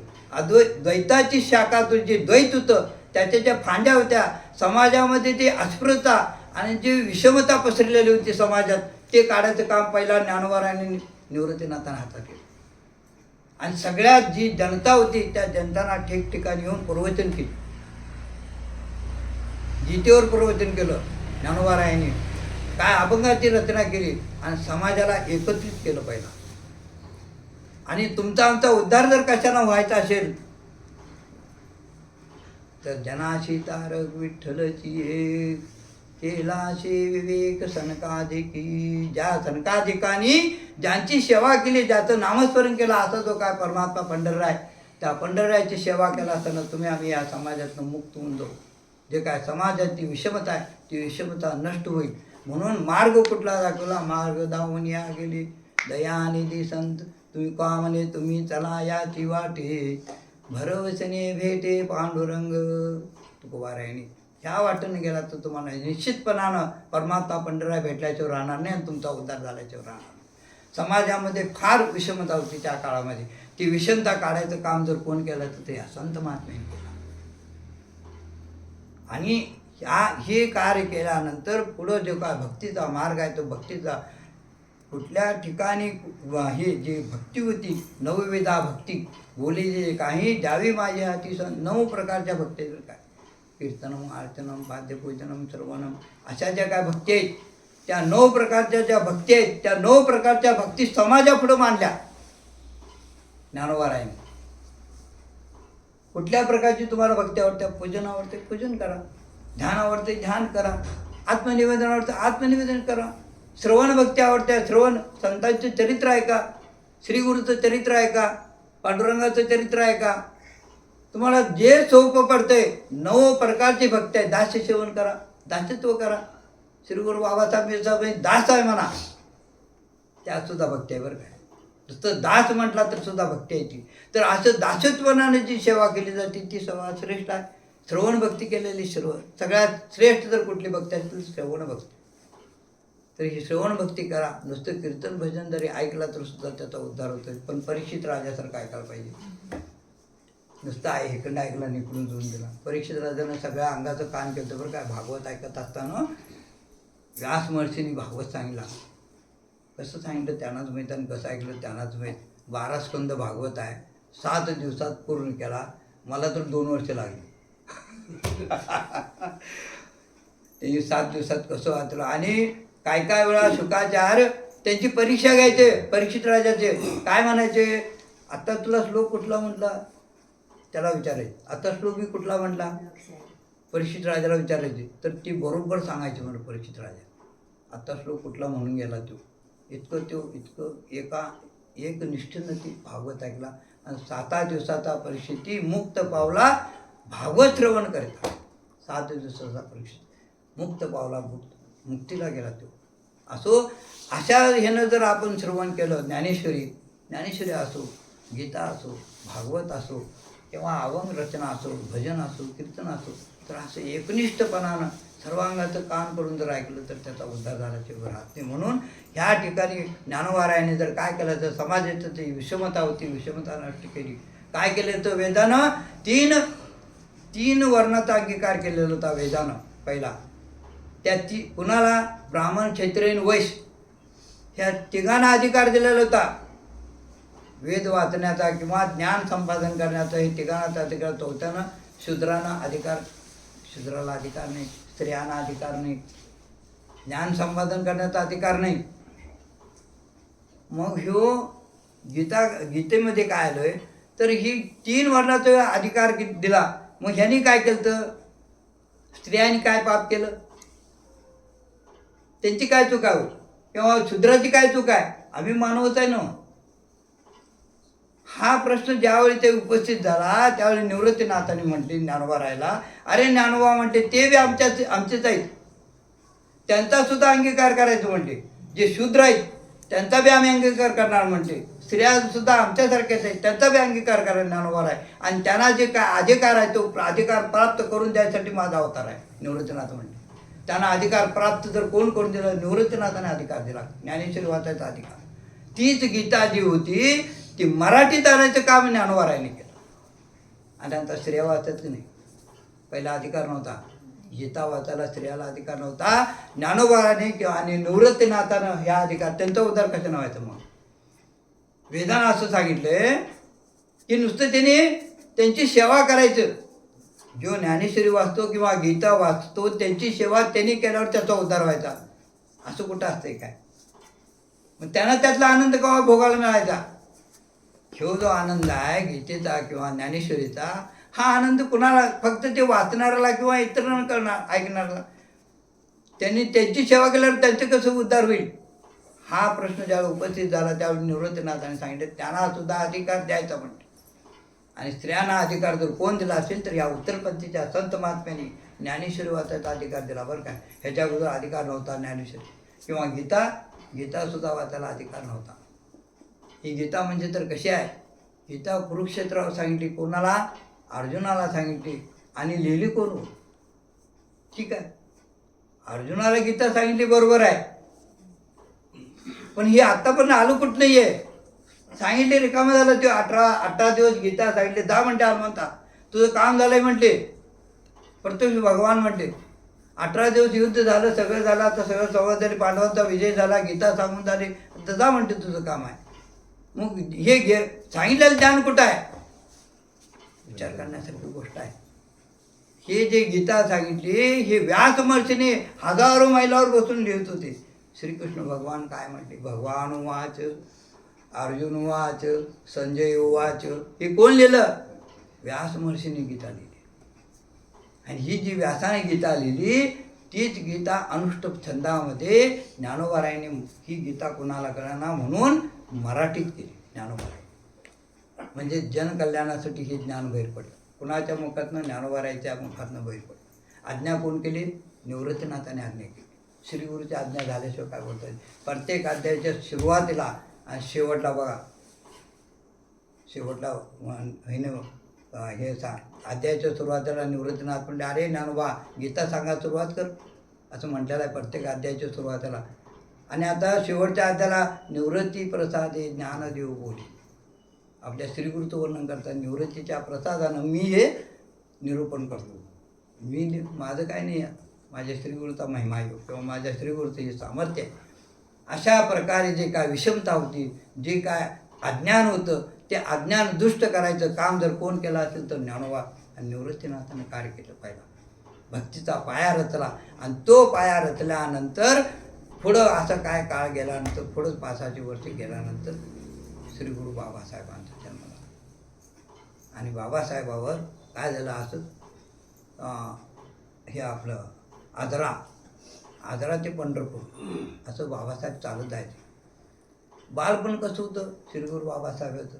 द्वैताची शाखा जे द्वैत होतं, त्याच्या ज्या फांद्या होत्या समाजामध्ये, ते अस्पृश्यता आणि जी विषमता पसरलेली होती समाजात, ते काढायचं काम पहिला ज्ञानोबारायाने निवृत्तीनाथांना हातात केलं. आणि सगळ्यात जी जनता होती त्या जनतांना ठिकठिकाणी येऊन प्रवचन केलं, गीतेवर प्रवचन केलं ज्ञानोबारायाने. काय अभंगाची रचना केली आणि समाजाला एकत्रित केलं पहिला. आणि तुमचा आमचा उद्धार जर कशानं व्हायचा असेल तर जनाशी तारक विठ्ठलची एक, केलाशी विवेक सनकाधिकी. ज्या सनकाधिकांनी ज्यांची सेवा केली, ज्याचं नामस्मरण केलं, असा जो काय परमात्मा पंढरराय, त्या पंढररायाची सेवा केला असताना आम्ही या समाजातून मुक्त होऊन जाऊ. जे काय समाजाची विषमता आहे, ती विषमता नष्ट होईल. म्हणून मार्ग कुठला दाखवला, मार्ग दावून या गेली दयानिधी संत, तुम्ही का म्हणे तुम्ही चला याची वाटे, भरवसने भेटे पांडुरंग. तुकोबारायाने ह्या वाटेने गेला तर तुम्हाला निश्चितपणानं परमात्मा पंढरराय भेटल्याच्यावर राहणार नाही आणि तुमचा उद्धार झाल्याच्यावर राहणार नाही. समाजामध्ये फार विषमता होती त्या काळामध्ये. ती विषमता काढायचं काम जर कोण केलं तर ते संत महात्म्यांनी केलं. आणि हे कार्य केल्यानंतर पुढं जो काय भक्तीचा मार्ग आहे, तो भक्तीचा कुठल्या ठिकाणी हे जे भक्ती होती, 9विधा भक्ती बोली, जे काही द्यावी माझ्या हाती 9 प्रकारच्या भक्ती काय, कीर्तनम, अर्चनम, पाद्यपूजनम, श्रवणम, अशा ज्या काय भक्ती आहेत, त्या 9 प्रकारच्या ज्या भक्ती आहेत, त्या 9 प्रकारच्या भक्ती समाजापुढं मांडल्या ज्ञानोबारायाने. कुठल्या प्रकारची तुम्हाला भक्ती आवडते, पूजन आवडते पूजन करा, ध्यान आवडते ध्यान करा, आत्मनिवेदन आवडतं आत्मनिवेदन करा, श्रवण भक्ती आवडते श्रवण, संतांचं चरित्र ऐका, श्रीगुरूचं चरित्र ऐका, पांडुरंगाचं चरित्र ऐका. तुम्हाला जे सोपं पडतंय 9 प्रकारची भक्ती आहे. दास्य सेवन करा, दासत्व करा. श्रीगुरू बाबासाहेब मिरसाहेब दास आहे म्हणा, त्यात सुद्धा भक्ती आहे बरं काय. नुसतं दास म्हटला तर सुद्धा भक्ती आहे ती. तर असं दासत्वाने जी सेवा केली जाते ती सेवा श्रेष्ठ आहे. श्रवण भक्ती केलेली सगळ्यात श्रेष्ठ जर कुठली भक्ती असेल तर श्रवण भक्ती. तर ही श्रवण भक्ती करा. नुसतं कीर्तन भजन जरी ऐकला तर सुद्धा त्याचा उद्धार होतो. पण परीक्षित राजासारखं ऐकायला पाहिजे. नुसतं इकडं ऐकला निकडून जोडून दिला. परीक्षित राजानं सगळ्या अंगाचं कान केलं बरं काय. भागवत ऐकत असताना व्यास महर्षींनी भागवत सांगितला. कसं सांगितलं त्यांनाच माहीत आणि कसं ऐकलं त्यांनाच माहीत. 12 स्कंद भागवत आहे. 7 दिवसात पूर्ण केला. मला तर 2 वर्ष लागली. ते 7 दिवसात कसं वाचलं. आणि काय काय वेळा शुकाचार्य त्यांची परीक्षा घ्यायचे. परीक्षित राजाचे काय म्हणायचे, आता तुला श्लोक कुठला म्हटला त्याला विचारायचे. आता श्लोक मी कुठला म्हटला परीक्षित राजाला विचारायचे. तर ती बरोबर सांगायची म्हणून परीक्षित राजा आता श्लोक कुठला म्हणून गेला तो. इतकं एक निष्ठेनं ती भागवत ऐकला. आणि 7 दिवसाचा परीक्षिती मुक्त पावला भागवत श्रवण करता. 7 दिवसाचा परीक्षित मुक्त पावला, मुक्तीला गेला तो. अशा ह्यानं जर आपण श्रवण केलं ज्ञानेश्वरी असो, गीता असो, भागवत असो किंवा अभंग रचना असो, भजन असो, कीर्तन असो, तर असं एकनिष्ठपणानं सर्वांगाचं काम करून जर ऐकलं तर त्याचा उद्धार झाल्याचे राहत नाही. म्हणून ह्या ठिकाणी ज्ञानोबारायाने जर काय केलं तर समाजाचं ती विषमता होती, विषमता नष्ट केली. काय केलं तर वेदानं तीन वर्णाचा अंगीकार केलेला होता वेदानं पहिला. त्या कुणाला ब्राह्मण, क्षत्रिय, वैश्य ह्या तिघांना अधिकार दिलेला होता. वेद वाचण्याचा किंवा ज्ञान संपादन करण्याचा हे तिघांनाचा अधिकार. चौथ्यानं शूद्राला अधिकार नाही, स्त्रियांना अधिकार नाही, ज्ञान संपादन करण्याचा अधिकार नाही. मग गीतेमध्ये काय आलंय तर ही 3 वर्णाचा अधिकार दिला. मग ह्यांनी काय केलं तर स्त्रियांनी काय पाप केलं, त्यांची काय चूक आहे किंवा शूद्राची काय चूक आहे. आम्ही मानवच आहे ना. हा प्रश्न ज्यावेळी ते उपस्थित झाला त्यावेळी निवृत्तीनाथांनी म्हटले ज्ञानोबा राहिला, अरे ज्ञानोबा म्हणते ते बी आमचेच आहेत, त्यांचा सुद्धा अंगीकार करायचं म्हणते. जे शूद्र आहेत त्यांचा बी आम्ही अंगीकार करणार म्हणते. स्त्रिया सुद्धा आमच्यासारख्याच आहेत, त्यांचा बी अंगीकार करायला ज्ञानोबा आहे. आणि त्यांना जे काय अधिकार आहे तो अधिकार प्राप्त करून द्यायसाठी माझा अवतार आहे. निवृत्तीनाथ म्हणते त्यांना अधिकार प्राप्त जर कोण करून दिला, निवृत्तीनाथाने अधिकार दिला, ज्ञानेश्वरी वाचायचा अधिकार. तीच गीता जी होती ती मराठीत आणायचं काम ज्ञानोबारायाने केलं. आणि आता स्त्रिया वाचत नाही. पहिला अधिकार नव्हता, गीता वाचायला स्त्रियाला अधिकार नव्हता. ज्ञानोबारायाने किंवा आणि निवृत्तीनाथानं ह्या अधिकार त्यांचा उद्धार कशा व्हायचा. मग वेदानं असं सांगितलंय की नुसतं त्यांची सेवा करायचं. जो ज्ञानेश्वरी वाचतो किंवा गीता वाचतो त्यांची सेवा त्यांनी केल्यावर त्याचा उद्धार व्हायचा. असं कुठं असतंय काय. मग त्यांना त्यातला आनंद केव्हा भोगायला मिळायचा. ह्यो जो आनंद आहे गीतेचा किंवा ज्ञानेश्वरीचा, हा आनंद कुणाला, फक्त ते वाचणाऱ्याला किंवा इतरांना ऐकणाऱ्याला. त्यांनी त्यांची सेवा केल्यावर त्यांचं कसं उद्धार होईल. हा प्रश्न ज्यावेळी उपस्थित झाला त्यावेळी निवृत्तीनाथांनी सांगितले त्यांना सुद्धा अधिकार द्यायचा म्हणते. आणि स्त्रियांना अधिकार जर कोण दिला असेल तर या उत्तरपंथीच्या संत महात्म्यांनी ज्ञानेश्वरी वाचायचा अधिकार दिला बरं काय. ह्याच्या अगोदर अधिकार नव्हता ज्ञानेश्वरी किंवा गीतासुद्धा वाचायला अधिकार नव्हता. ही गीता म्हणजे तर कशी आहे. गीता कुरुक्षेत्रावर सांगितली, कोणाला, अर्जुनाला सांगितली. आणि लिहिली कोण, ठीक आहे, अर्जुनाला गीता सांगितली बरोबर आहे. पण ही आत्तापर्यंत आलो कुठं नाही आहे. सांगितले रिकामं झालं. ते 18 दिवस गीता सांगितले. 10 म्हणते हनुमंता तुझं काम झालंय म्हटले. प्रत्यक्ष भगवान म्हटले 18 दिवस युद्ध झालं, सगळं झालं, आता सगळं संवाद झाले, पांडवांचा विजय झाला, गीता सांगून झाली, आता जा म्हणते तुझं काम आहे. मग हे सांगितलेलं ज्ञान कुठं आहे. विचार करण्यासारखी गोष्ट आहे. हे जे गीता सांगितली हे व्यास महर्षीने हजारो मैलावर बसून लिहित होते. श्रीकृष्ण भगवान काय म्हटले, भगवान उवाच, अर्जुन उवाच, संजय उवाच. हे कोण लिहिलं, व्यास महर्षीने गीता लिहिली. आणि ही जी व्यासाने गीता लिहिली तीच गीता अनुष्टुप छंदामध्ये ज्ञानोबारायांनी ही गीता कोणाला कळना म्हणून मराठीत केली ज्ञानोबाराय. म्हणजे जनकल्याणासाठी हे ज्ञान बाहेर पडलं. कुणाच्या मुखातनं? ज्ञानोबारायच्या मुखातनं बाहेर पडलं. आज्ञा कोण केली? निवृत्तीनाथाने आज्ञा केली. श्रीगुरूची आज्ञा झाल्याशिवाय काय बोलता येईल? प्रत्येक अध्यायाच्या सुरुवातीला आणि शेवटला बघा, शेवटला हे अध्यायाच्या सुरुवातीला निवृत्तीनाथ म्हणजे अरे ज्ञानोबा गीता सांगा सुरुवात कर असं म्हटलेलं आहे प्रत्येक अध्यायाच्या सुरुवातीला. आणि आता शेवटच्या अध्यायाला निवृत्ती प्रसादे ज्ञानदेव बोली. आपल्या श्रीगुरूचं वर्णन करतात. निवृत्तीच्या प्रसादानं मी हे निरूपण करतो. मी माझं काय नाही, माझ्या श्रीगुरूचा महिमा आहे किंवा माझ्या श्रीगुरूचं हे सामर्थ्य आहे. अशा प्रकारे जे काय विषमता होती, जे काय अज्ञान होतं, ते अज्ञान दुष्ट करायचं काम जर कोण केलं असेल तर ज्ञानोबा आणि निवृत्तीनाथानं कार्य केलं पाहिजे. भक्तीचा पाया रचला आणि तो पाया रचल्यानंतर पुढं असं काय काळ गेल्यानंतर पुढं 5-6 वर्षे गेल्यानंतर श्री गुरु बाबासाहेबांचा जन्म झाला. आणि बाबासाहेबावर काय झालं असं हे आपलं आजरा ते पंढरपूर असं बाबासाहेब चालत जायचे. बालपण कसं होतं श्रीगुरू बाबासाहेबाचं?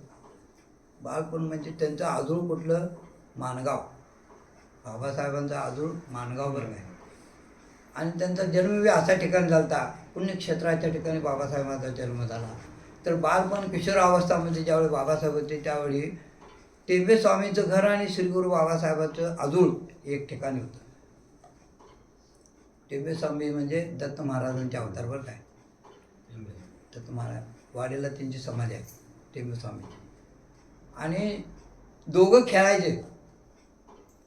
बालपण म्हणजे त्यांचं आजूळ कुठलं? माणगाव. बाबासाहेबांचा आजूळ माणगाव बरं आहे. आणि त्यांचा जन्म बी अशा ठिकाणी झाला होता, पुण्यक्षेत्राच्या ठिकाणी बाबासाहेबांचा जन्म झाला. तर बालपण किशोरावस्थामध्ये ज्यावेळी बाबासाहेब होते त्यावेळी टेंबे स्वामींचं घर आणि श्रीगुरू बाबासाहेबांचं आजूळ एक ठिकाणी होतं. टेंबे स्वामी म्हणजे दत्त महाराजांचे अवतार बरं काय. दत्त महाराज वाडीला त्यांची समाधी आहे टेंबे स्वामी. आणि दोघं खेळायचे.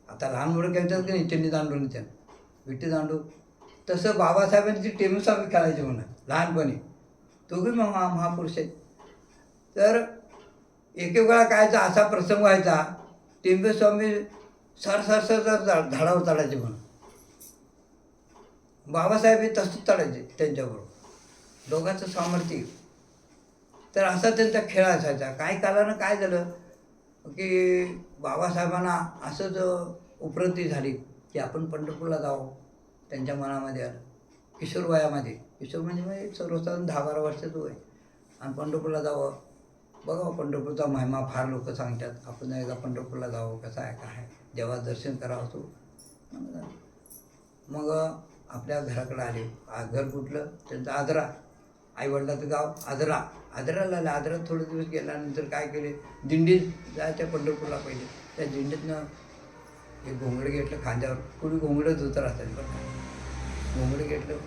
आता लहान मुलं खेळतात की नाही, चिन्नी दांडू आणि विट्टी दांडू, तसं बाबासाहेबांची टेंबे स्वामी खेळायचे म्हणा लहानपणी. दोघे महापुरुष आहेत. तर एक वेळा कायचा असा प्रसंग व्हायचा, टेंबे स्वामी सर झाडावर चढायचे म्हणून, बाबासाहेब हे तसंच चढायचे त्यांच्याबरोबर. दोघांचं सामर्थ्य. तर असा त्यांचा खेळ असायचा. काही कालानं काय झालं की बाबासाहेबांना असंच उपरती झाली की आपण पंढरपूरला जावं. त्यांच्या मनामध्ये आलं. किशोर वयामध्ये, किशोर म्हणजे सर्वसाधारण 10-12 वर्षाचं वय, आणि पंढरपूरला जावं. बघा पंढरपूरचा महिमा फार लोक सांगतात, आपण एकदा पंढरपूरला जावं, कसं आहे काय आहे, देवाचं दर्शन करावं. तो मग आपल्या घराकडे आले. घर कुठलं? त्यांचं आजरा. आईवडिलाचं गाव आजरा. आजराला आलं. आजरात थोडे दिवस गेल्यानंतर काय केले, दिंडीत जायच्या पंढरपूरला. पहिले त्या दिंडीतनं एक घोंगडं घेतलं खांद्यावर. कुणी घोंगडंच होतं राहतात बरं का. घोंगडं घेतलं,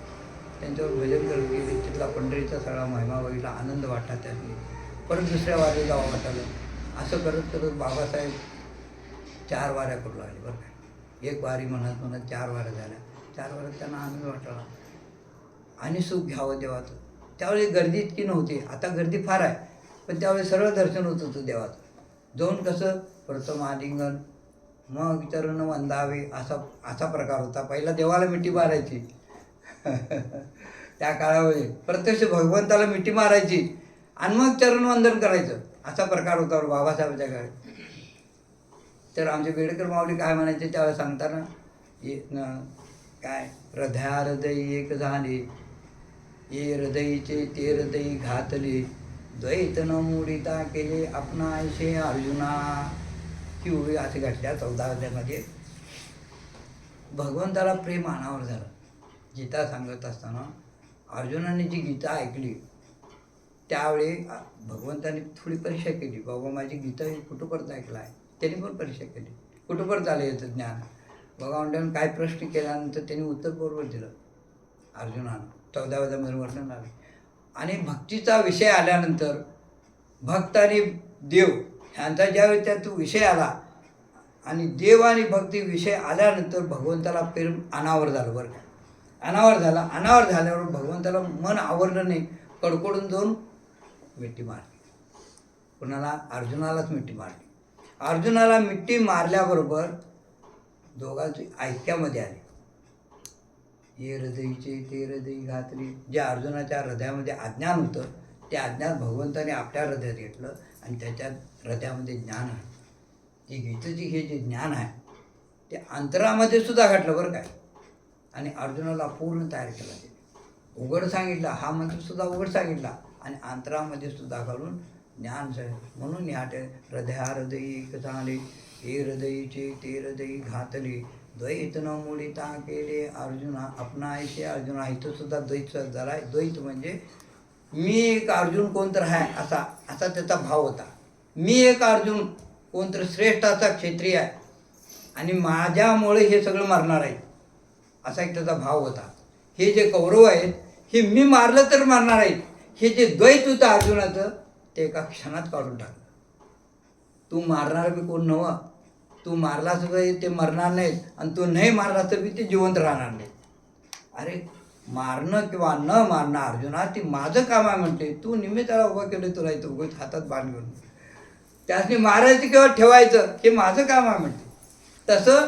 त्यांच्यावर भजन करत गेले. तिथला पंढरीचा सगळा महिमा बघितला, आनंद वाटला त्यातली. परत दुसऱ्या वारीला जावं वाटायला. असं करत करत बाबासाहेब 4 वाऱ्या करू लागले बरं काय. एक वारी म्हणत 4 वाऱ्या झाल्या. 4 वाऱ्यात त्यांना आनंद वाटला आणि सुख घ्यावं देवाचं. त्यावेळी गर्दी इतकी नव्हती, आता गर्दी फार आहे, पण त्यावेळी सरळ दर्शन होत होतं देवाचं. जाऊन कसं प्रथम आलिंगन, मग चरण वंदावे, असा प्रकार होता. पहिला देवाला मिठी मारायची त्या काळामध्ये प्रत्यक्ष भगवंताला मिठी मारायची आणि मग चरणवंदन करायचं, असा प्रकार होता बाबासाहेबांच्या काळात. तर आमचे बेडकर माऊली काय म्हणायचे त्यावेळेस सांगताना, काय हृदय एक झाले, ये हृदयीचे ते हृदयी घातले, द्वैत न मोडिता केले आपणा ऐशे अर्जुना. ही ओळी असे घातल्या 14व्यामध्ये. भगवंताला प्रेम अनावर झालं. गीता सांगत असताना अर्जुनाने जी गीता ऐकली त्यावेळी भगवंताने थोडी परीक्षा केली. बाबा माझी गीता ही कुठंपर्यंत ऐकलं आहे. त्यांनी पण परीक्षा केली, कुठंपर्यंत आलं याचं ज्ञान. भगवंताने काय प्रश्न केल्यानंतर त्यांनी उत्तर बरोबर दिलं अर्जुनानं. 14व्यामध्ये वर्णन आलं. आणि भक्तीचा विषय आल्यानंतर भक्त आणि देव ह्यांचा ज्यावेळी त्यात विषय आला आणि देव आणि भक्ती विषय आल्यानंतर भगवंताला प्रेम अनावर झालं बरं का. अनावर झाला. अनावर झाल्यावर भगवंताला मन आवरलं नाही, कडकडून जाऊन मिठी मारली. कुणाला? अर्जुनालाच मिठी मारली. अर्जुनाला मिठी मारल्याबरोबर दोघांची ऐक्यामध्ये आली. ये हृदयीचे ते हृदयी घातले. जे अर्जुनाच्या हृदयामध्ये अज्ञान होतं ते अज्ञान भगवंताने आपल्या हृदयात घेतलं आणि त्याच्या हृदयामध्ये ज्ञान आहे. जे गीतेचे हे जे ज्ञान आहे ते अंतरामध्ये सुद्धा घडलं बरं काय. आणि अर्जुनाला पूर्ण तयार केला ते उघड सांगितला, हा मंत्र सुद्धा उघड सांगितला आणि अंतरामध्ये सुद्धा घालून ज्ञान म्हणून ह्या हृदयी एक झाले हे हृदयीचे ते हृदयी घातले द्वैत न मोडिता केले अर्जुना आपणायचे. अर्जुना इथं सुद्धा द्वैत झाला. द्वैत म्हणजे मी एक अर्जुन कोणतर आहे असा असा त्याचा भाव होता. मी एक अर्जुन कोणतर श्रेष्ठ असा क्षत्रिय आहे आणि माझ्यामुळे हे सगळं मारणार आहे असा एक त्याचा भाव होता. हे जे कौरव आहेत हे मी मारलं तर मारणार आहेत. हे जे द्वैत होतं अर्जुनाचं ते एका क्षणात काढून टाकलं. तू मारणार बी कोण नव्हं, तू मारलास तर ते मरणार नाहीत आणि तू नाही मारलास तर बी ते जिवंत राहणार नाहीत. अरे मारणं किंवा न मारणं अर्जुना ती माझं काम आहे म्हणते. तू निमित्ताला उभं केलं तुला इथं उगाच हातात बाण घेऊन त्यासनी मारायचं किंवा ठेवायचं हे माझं काम आहे म्हणते. तसं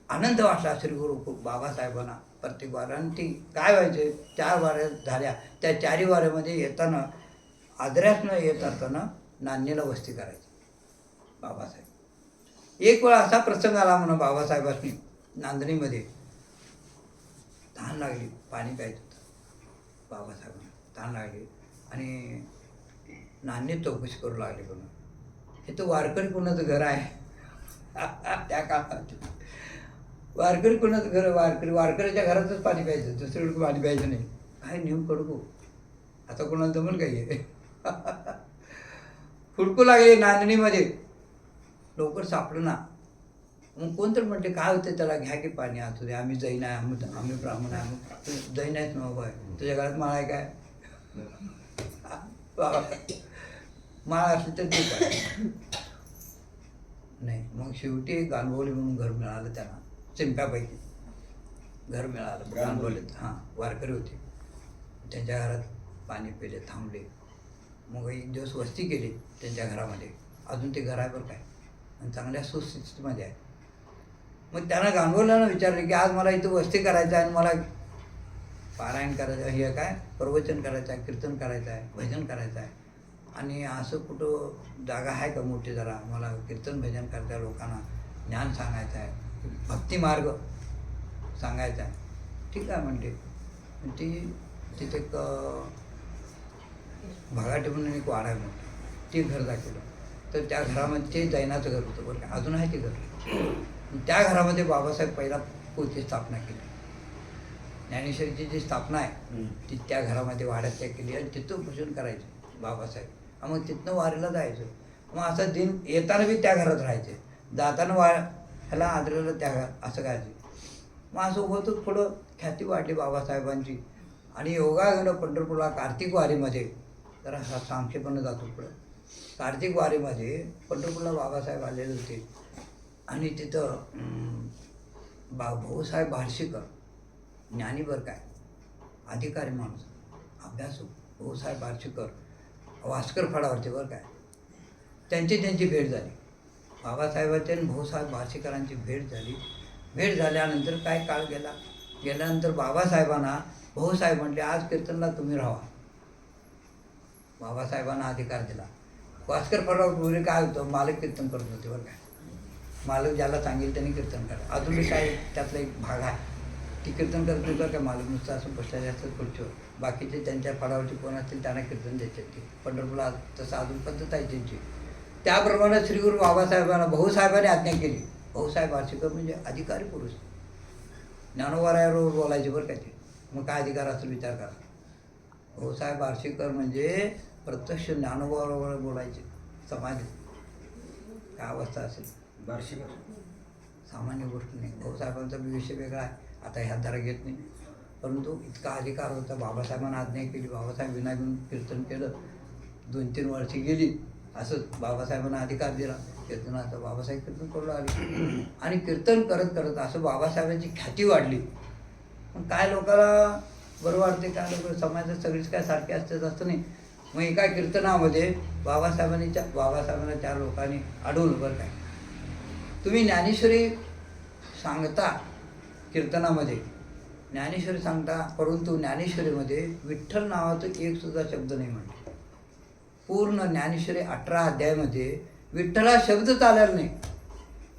आनंद वाटला श्री गुरु बाबासाहेबांना प्रत्येक वाऱ्यानं. ती काय व्हायचे 4 वाऱ्या झाल्या. त्या 4ही वाऱ्यामध्ये येताना आदऱ्यातनं येत असताना नांदणीला वस्ती करायची बाबासाहेब. एक वेळा असा प्रसंग आला म्हणून बाबासाहेबांनी नांदणीमध्ये तहान लागली, पाणी प्यायचं होतं बाबासाहेबांना तहान लागली आणि नांदणीत चौकशी करू लागली. म्हणून हे तर वारकरी कोणाचं घर आहे त्या काळात. वारकरी कोणाचं घर, वारकऱ्याच्या घरातच पाणी प्यायचं, दुसरीकडे पाणी प्यायचं नाही. काय नेऊन कडकू आता कोणाला जमल काही हुडकू लागले नांदणीमध्ये, लवकर सापडलं ना. मग कोणतर म्हणते काय होतं त्याला, घ्या की पाणी असू दे, आम्ही जैन आहे, आम्ही ब्राह्मण आहे. आम्ही जैन आहेच नव्हतं बाय, तुझ्या घरात माळ आहे काय माळ असली तर ते नाही. मग शेवटी एक गांडवली म्हणून घर मिळालं त्यांना, चिंप्यापैकी घर मिळालं गांडवलीत. हां, वारकरी होते. त्यांच्या घरात पाणी पिले, थांबले. मग एक दिवस वस्ती केली त्यांच्या घरामध्ये. अजून ते घर आहे बरं काय आणि चांगल्या सुस्थितीमध्ये आहे. मग त्यांना गांडवल्यानं विचारले की आज मला इथं वस्ती करायचं आहे आणि मला पारायण करायचं आहे, हे काय प्रवचन करायचं आहे, कीर्तन करायचं आहे, भजन करायचं आहे आणि असं कुठं जागा आहे का मोठी जरा, मला कीर्तन भजन करायचं आहे, लोकांना ज्ञान सांगायचं आहे, भक्तिमार्ग सांगायचा आहे. ठीक आहे म्हणते. ती तिथे एक भगाटी म्हणून एक वाडा आहे मोठी, ते घर दाखवलं. तर त्या घरामध्ये ते जैनाचं घर होतं बरं का, अजून आहे ते घर. त्या घरामध्ये बाबासाहेब पहिला पोथी स्थापना केली. ज्ञानेश्वरीची जी स्थापना आहे ती त्या घरामध्ये वाड्यात त्या केली आणि तिथं भजन करायचे बाबासाहेब. मग तिथनं वारीला जायचं. मग असं दिन येताना बी त्या घरात राहायचे, जाताना ह्याला आदरेला त्या घरात असं करायचे. मग असं होतं, थोडं ख्याती वाढली बाबासाहेबांची. आणि योगायोगानं पंढरपूरला कार्तिक वारीमध्ये, जरा संक्षेपानं जातो पुढं, कार्तिक वारीमध्ये पंढरपूरला बाबासाहेब आलेले होते आणि तिथं भाऊसाहेब बार्शीकर ज्ञानीवर काय अधिकारी माणूस, अभ्यासू भाऊसाहेब बार्शीकर वास्कर फडावरचे बरं काय, त्यांची भेट झाली. बाबासाहेबांची आणि भाऊसाहेब बार्शीकरांची भेट झाली. भेट झाल्यानंतर काय काळ गेल्यानंतर बाबासाहेबांना भाऊसाहेब म्हटले आज कीर्तनला तुम्ही राहा. बाबासाहेबांना अधिकार दिला. वास्कर फडावर काय होतं, मालक कीर्तन करत होते बरं काय. मालक ज्याला सांगेल त्यांनी कीर्तन करा. अजूनही काय त्यातला एक भाग आहे, ती कीर्तन करत होतं का मालक नुसतं असं बसलेले असतात खुर्चीवर, बाकीचे त्यांच्या फडावरचे कोण असतील त्यांना कीर्तन द्यायचे. ते पंढरपूरला तसं अजून पद्धत आहे त्यांची. त्याप्रमाणे श्री गुरु बाबासाहेबांना भाऊसाहेबांनी आज्ञा केली. भाऊसाहेब बार्शीकर म्हणजे अधिकारी पुरुष, ज्ञानोबारायाबरोबर बोलायचे बरं का ते. मग काय अधिकार असेल विचार करा. भाऊसाहेब बार्शीकर म्हणजे प्रत्यक्ष ज्ञानोबाबरोबर बोलायचे समाधीत. काय अवस्था असेल बार्शीकर, सामान्य गोष्ट नाही. भाऊसाहेबांचा विषय वेगळा आहे, आता ह्या धारा घेत नाही. परंतु इतका अधिकार होता. बाबासाहेबांना आज्ञा केली, बाबासाहेब विना घेऊन कीर्तन केलं. 2-3 वर्षे गेली, असंच बाबासाहेबांना अधिकार दिला कीर्तनाचा. बाबासाहेब कीर्तन करू लागले आणि कीर्तन करत करत असं बाबासाहेबांची ख्याती वाढली. मग काय लोकांना बरं वाटते, काय लोक समाजात सगळीच काय सारखे असतात असं नाही. मग एका कीर्तनामध्ये बाबासाहेबांना 4 लोकांनी अडवलं बरं काय, तुम्ही ज्ञानेश्वरी सांगता कीर्तनामध्ये, ज्ञानेश्वरी सांगता, परंतु ज्ञानेश्वरीमध्ये विठ्ठल नावाचं एक सुद्धा शब्द नाही म्हणतो. पूर्ण ज्ञानेश्वरी 18 अध्यायामध्ये विठ्ठला शब्दच आलेला नाही.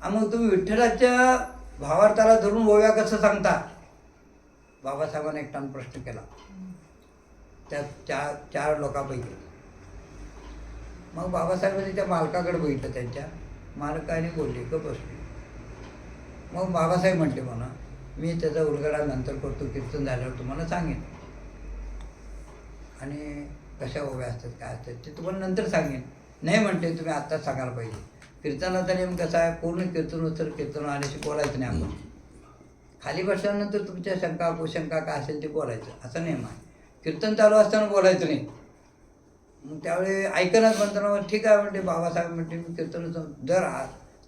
मग तुम्ही विठ्ठलाच्या भावार्थाला धरून ओव्या कसं सांगता? बाबासाहेबांनी एकट्यानं प्रश्न केला त्या चार लोकांपैकी. मग बाबासाहेबांनी त्या मालकाकडे बघितलं, त्यांच्या मालकाने बोलले का बसले. मग बाबासाहेब म्हटले म्हणा, मी त्याचा उलगडा नंतर करतो, कीर्तन झाल्यावर तुम्हाला सांगेन, आणि कशा ओव्या असतात काय असतात ते तुम्हाला नंतर सांगेन. नाही म्हटले, तुम्ही आत्ताच सांगायला पाहिजे. कीर्तनाचा नियम कसा आहे, पूर्ण कीर्तन उत्तर कीर्तन आल्याशी बोलायचं नाही आपण. खाली बसल्यानंतर तुमच्या शंका कुशंका काय असेल ते बोलायचं, असा नियम आहे. कीर्तन चालू असताना बोलायचं नाही. मग त्यावेळी ऐकणच म्हणताना ठीक आहे म्हणते बाबासाहेब, म्हणते मी कीर्तन जर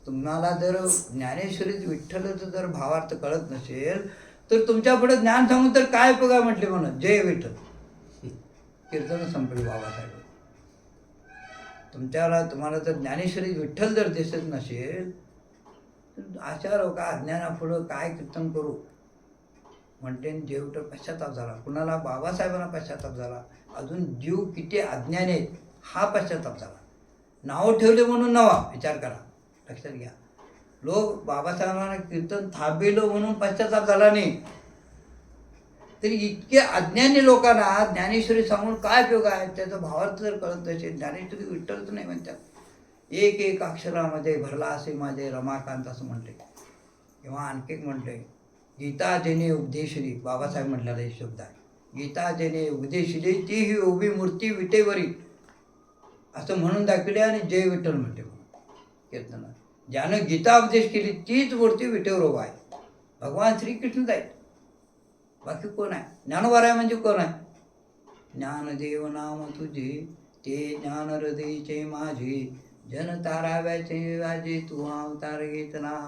तुम्हाला जर ज्ञानेश्वरीत विठ्ठलाचं जर भावार्थ कळत नसेल तर तुमच्या पुढे ज्ञान सांगून तर काय उपयोग आहे म्हटले म्हणून. जय विठ्ठल. कीर्तन संपली बाबासाहेब. तुम्हाला जर ज्ञानेश्वरी विठ्ठल जर दिसत नसेल तर अशा लोक अज्ञानापुढं काय कीर्तन करू म्हणते. देव तर पश्चाताप झाला. कुणाला? बाबासाहेबांना पश्चाताप झाला. अजून जीव किती अज्ञानी आहेत हा पश्चाताप झाला. नावं ठेवले म्हणून नवा विचार करा, लक्षात घ्या. लोक बाबासाहेबांना कीर्तन थांबविलं म्हणून पश्चाताप झाला नाही. तरी इतके अज्ञानी लोकांना ज्ञानेश्वरी सांगून काय उपयोग आहे? त्याचा भावार्थ जर कळत नसेल, ज्ञानेश्वरी विठ्ठलच नाही म्हणतात. एक एक अक्षरामध्ये भरला असे माझे रमाकांत असं म्हटले. किंवा आणखी एक म्हटले, गीता जेने उपदेशली, बाबासाहेब म्हटलेला एक शब्द आहे. गीता जेने उपदेशली ती ही उभी मूर्ती विटेवरी असं म्हणून दाखवले आणि जय विठ्ठल म्हणते कीर्तनात. ज्यानं गीता उपदेश केली तीच मूर्ती विटेवर उभा आहे. भगवान श्रीकृष्णच आहेत, बाकी कोण आहे? ज्ञानोबा म्हणजे कोण आहे? ज्ञानदेव नाम तुझे ते ज्ञान हृदयचे माझे, जन ताराव्याचे वाजे तू अवतार घेतला.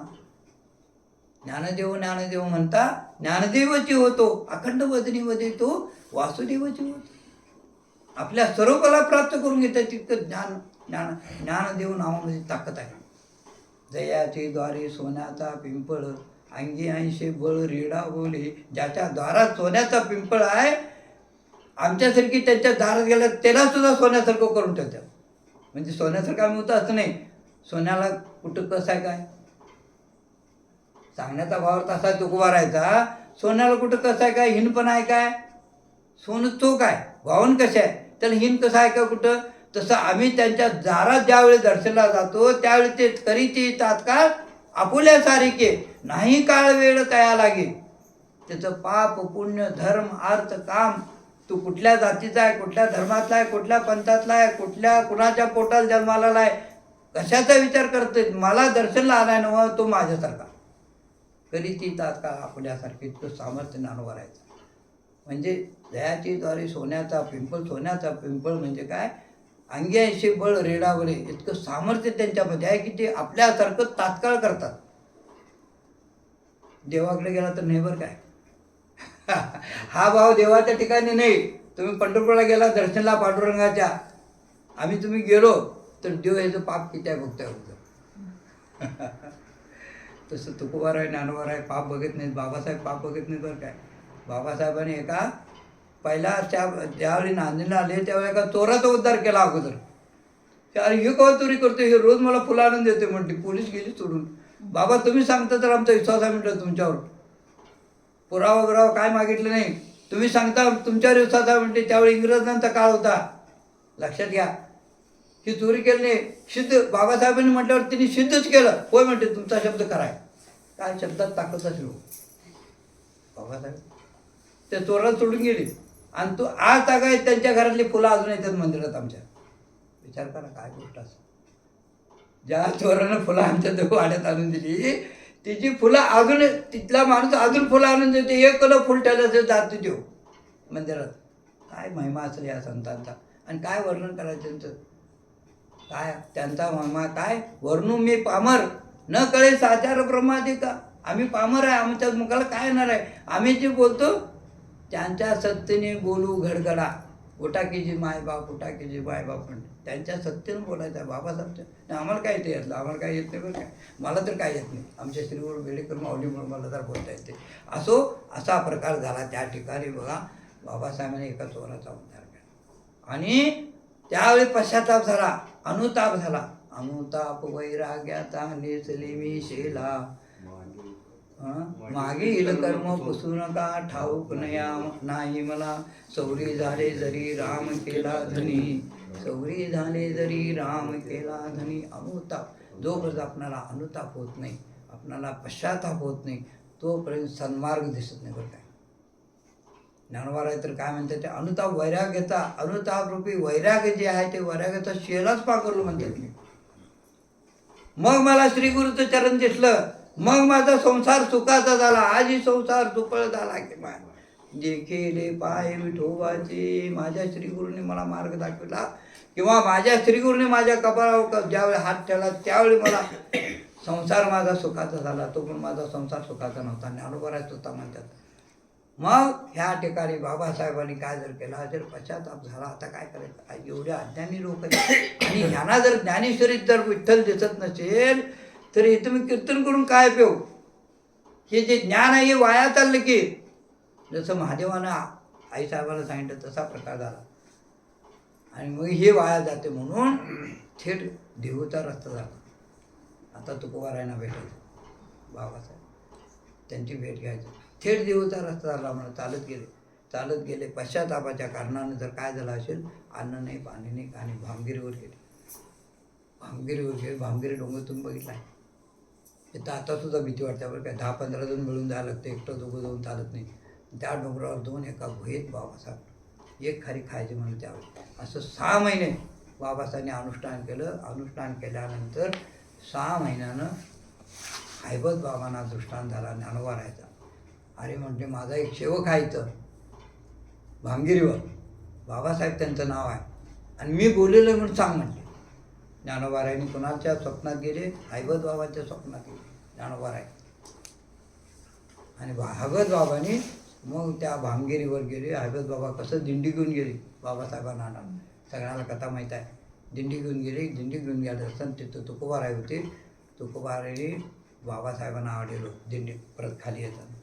ज्ञानदेव ज्ञानदेव म्हणता ज्ञानदेवची होतो, अखंड वदनीमध्ये तो वासुदेवची होतो. आपल्या सर्व कला प्राप्त करून घेतात तितकं ज्ञानदेव नावामध्ये ताकद आहे. जयाचे द्वारे सोन्याचा पिंपळ, अंगी ऐंशी बळ रेडा बोले. ज्याच्या दारात सोन्याचा पिंपळ आहे, आमच्यासारखी त्यांच्या दारात गेल्या त्याला सुद्धा सोन्यासारखं करून ठेवतात. म्हणजे सोन्यासारखं आम्ही होतं असं नाही. सोन्याला कुठं कसं आहे काय सांगण्याचा भाव तसा तुकवा राहायचा. सोन्याला कुठं कसं आहे काय, हिन पण आहे काय, सोनं चोख आहे, भावन कसं आहे त्याला हिन कसं आहे का कुठं. तसं आम्ही त्यांच्या दारात ज्यावेळी दर्शनाला जातो त्यावेळी ते तरी ती तात्काळ आपुल्या सारिके नाही काळ वेळ तया लागे. त्याचं पाप पुण्य धर्म अर्थ काम, तू कुठल्या जातीचा आहे, कुठल्या धर्मातला आहे, कुठल्या पंथातला आहे, कुणाच्या पोटाला जन्माला आहे, कशाचा विचार करतोय. मला दर्शनला आलाय ना तो माझ्यासारखा. तरी ती तात्काळ आपल्यासारखी इतकं सामर्थ्य ज्ञानोबा राहायचं. म्हणजे दयाची द्वारे सोन्याचा पिंपळ. सोन्याचा पिंपळ म्हणजे काय, अंगी ऐंशी बळ रेडावले. इतकं सामर्थ्य त्यांच्यामध्ये आहे की ते आपल्यासारखं तात्काळ करतात. देवाकडे गेला तर नाही बरं काय. हा भाव देवाच्या ठिकाणी नाही. तुम्ही पंढरपूरला गेला दर्शनला पांडुरंगाच्या, आम्ही तुम्ही गेलो तर देव ह्याचं पाप किती आहे बघतोय. तसं तुकोबाराय ज्ञानोबाराय पाप बघत नाहीत, बाबासाहेब पाप बघत नाहीत बरं काय. बाबासाहेबांनी पहिला ज्यावेळी नांदेडला आले त्यावेळी एका चोराचा उद्धार केला अगोदर. अरे हे केव्हा चोरी करतो, हे रोज मला फुलं आणून देते म्हणते. पोलीस गेली सोडून. बाबा तुम्ही सांगता तर आमचा विश्वास आहे म्हटलं तुमच्यावर. पुरावा बिरावा काय मागितलं नाही, तुम्ही सांगता तुमच्यावर विश्वास आहे म्हणते. त्यावेळी इंग्रजांचा काळ होता, लक्षात घ्या. ही चोरी केली नाही, सिद्ध बाबासाहेबांनी म्हटल्यावर त्यांनी सिद्धच केलं. होय म्हणते तुमचा शब्द कराय. काय शब्दात ताकद असेल बाबासाहेब. त्या चोराला सोडून गेली आणि तो आज काय त्यांच्या घरातली फुलं अजून येतात मंदिरात आमच्या. विचार करा काय गोष्ट असं. ज्या चोरानं फुलं आमच्या जवळ वाड्यात आणून दिली तिची फुलं अजून, तिथला माणूस अजून फुलं आणून देते. एक किलो फुल ठेवलं जातो तो मंदिरात. काय महिमा असेल या संतांचा आणि काय वर्णन करायचं त्यांचं. काय त्यांचा महिमा काय वर्णू. मी पामर न कळे साचार ब्रह्मादिका. आम्ही पामर आहे, आमच्या मुखाला काय येणार आहे. आम्ही जे बोलतो त्यांच्या सत्तेने बोलू घडगडा. उठाकीची मायबाप उठाकीची मायबाप म्हणते त्यांच्या सत्तेनं बोलायचं आहे बाबासाहेबच्या. आम्हाला काय येते यातलं, आम्हाला काय येत नाही बरं काय. मला तर काय येत नाही. आमच्या श्रीवर बेडेकर माऊलीमुळे मला तर बोलता येते. असा प्रकार झाला त्या ठिकाणी. बघा बाबासाहेबांनी एका चोराचा उद्धार केला आणि त्यावेळी पश्चाताप झाला, अनुताप झाला. अनुताप वैराग्याचा नेसली मी शेला. मागील कर्म पुसू नका ठाऊक नाही मला. सौरी झाले जरी राम केला धनी. सौरी झाले जरी राम केला धनी. अनुताप जोपर्यंत आपणाला अनुताप होत नाही, आपणाला पश्चाताप होत नाही, तोपर्यंत सन्मार्ग दिसत नाही. बरं काय ज्ञानोबा आहे तर काय म्हणतात ते अनुताप वैराग्याचा, अनुताप रूपी वैराग्य जे आहे ते वैराग्याचा शेलाच पाकरलो म्हणतात मी. मग मला श्री गुरुचं चरण दिसलं, मग माझा संसार सुखाचा झाला. आजही संसार सुफळ झाला की जे केले पाय विठोबाचे. माझ्या श्रीगुरूने मला मार्ग दाखवला, किंवा माझ्या श्रीगुरूने माझ्या कपाळावर ज्यावेळी हात ठेवला त्यावेळी मला संसार माझा सुखाचा झाला. तो पण माझा संसार सुखाचा नव्हता. ज्ञानोबा स्वतः म्हणतात. मग ह्या ठिकाणी बाबासाहेबांनी काय जर केला, जर पश्चाताप झाला, आता काय करायचं. एवढ्या अज्ञानी लोक आणि ह्यांना जर ज्ञानेश्वरीत जर विठ्ठल दिसत नसेल तर हे तुम्ही कीर्तन करून काय उपयोग. हे जे ज्ञान आहे हे वाया चाललं की. जसं महादेवानं आईसाहेबाला सांगितलं तसा प्रकार झाला आणि मग हे वाया जाते. म्हणून थेट देहूचा रस्ता झाला. आता तुकोबारायांना भेटायचं बाबासाहेब, त्यांची भेट घ्यायचं. थेट देहूचा रस्ता झाला म्हणून चालत गेले. पश्चातापाच्या कारणानं जर काय झालं असेल, अन्न नाही, पाणी नाही, आणि भामगिरीवर गेले. भामगिरी डोंगर तुम्ही बघितला आहे. तिथं आता सुद्धा भीती वाटते. बरं काय 10-15 जण मिळून जायला लागतं, एकटं दोघं जाऊन चालत नाही. त्या डोंगरावर 2 एका गुहेत बाबासाहेब एक खारी खायचे म्हणून त्यावेळी. असं 6 महिने बाबासाहेबांनी अनुष्ठान केलं. अनुष्ठान केल्यानंतर 6 महिन्यानं हैबत बाबांना दृष्टांत झाला ज्ञानोबा राहायचा. अरे म्हणते माझा एक सेवक आहे इथं भामगिरीवर, बाबासाहेब त्यांचं नाव आहे, आणि मी बोललेलो आहे म्हणून सांग म्हणते. ज्ञानोबारायांनी कोणाच्या स्वप्नात गेले, हैबत बाबाच्या स्वप्नात गेले ज्ञानोबाराय. आणि हैबत बाबांनी मग त्या भामगिरीवर गेले. हैबत बाबा कसं दिंडी घेऊन गेले बाबासाहेबांना आणायला. सगळ्यांना कथा माहीत आहे. दिंडी घेऊन गेले. दिंडी घेऊन गेले असताना तिथं तुकोबाराय होते. तुकोबारायांनी बाबासाहेबांना आढळलं. दिंडी परत खाली येताना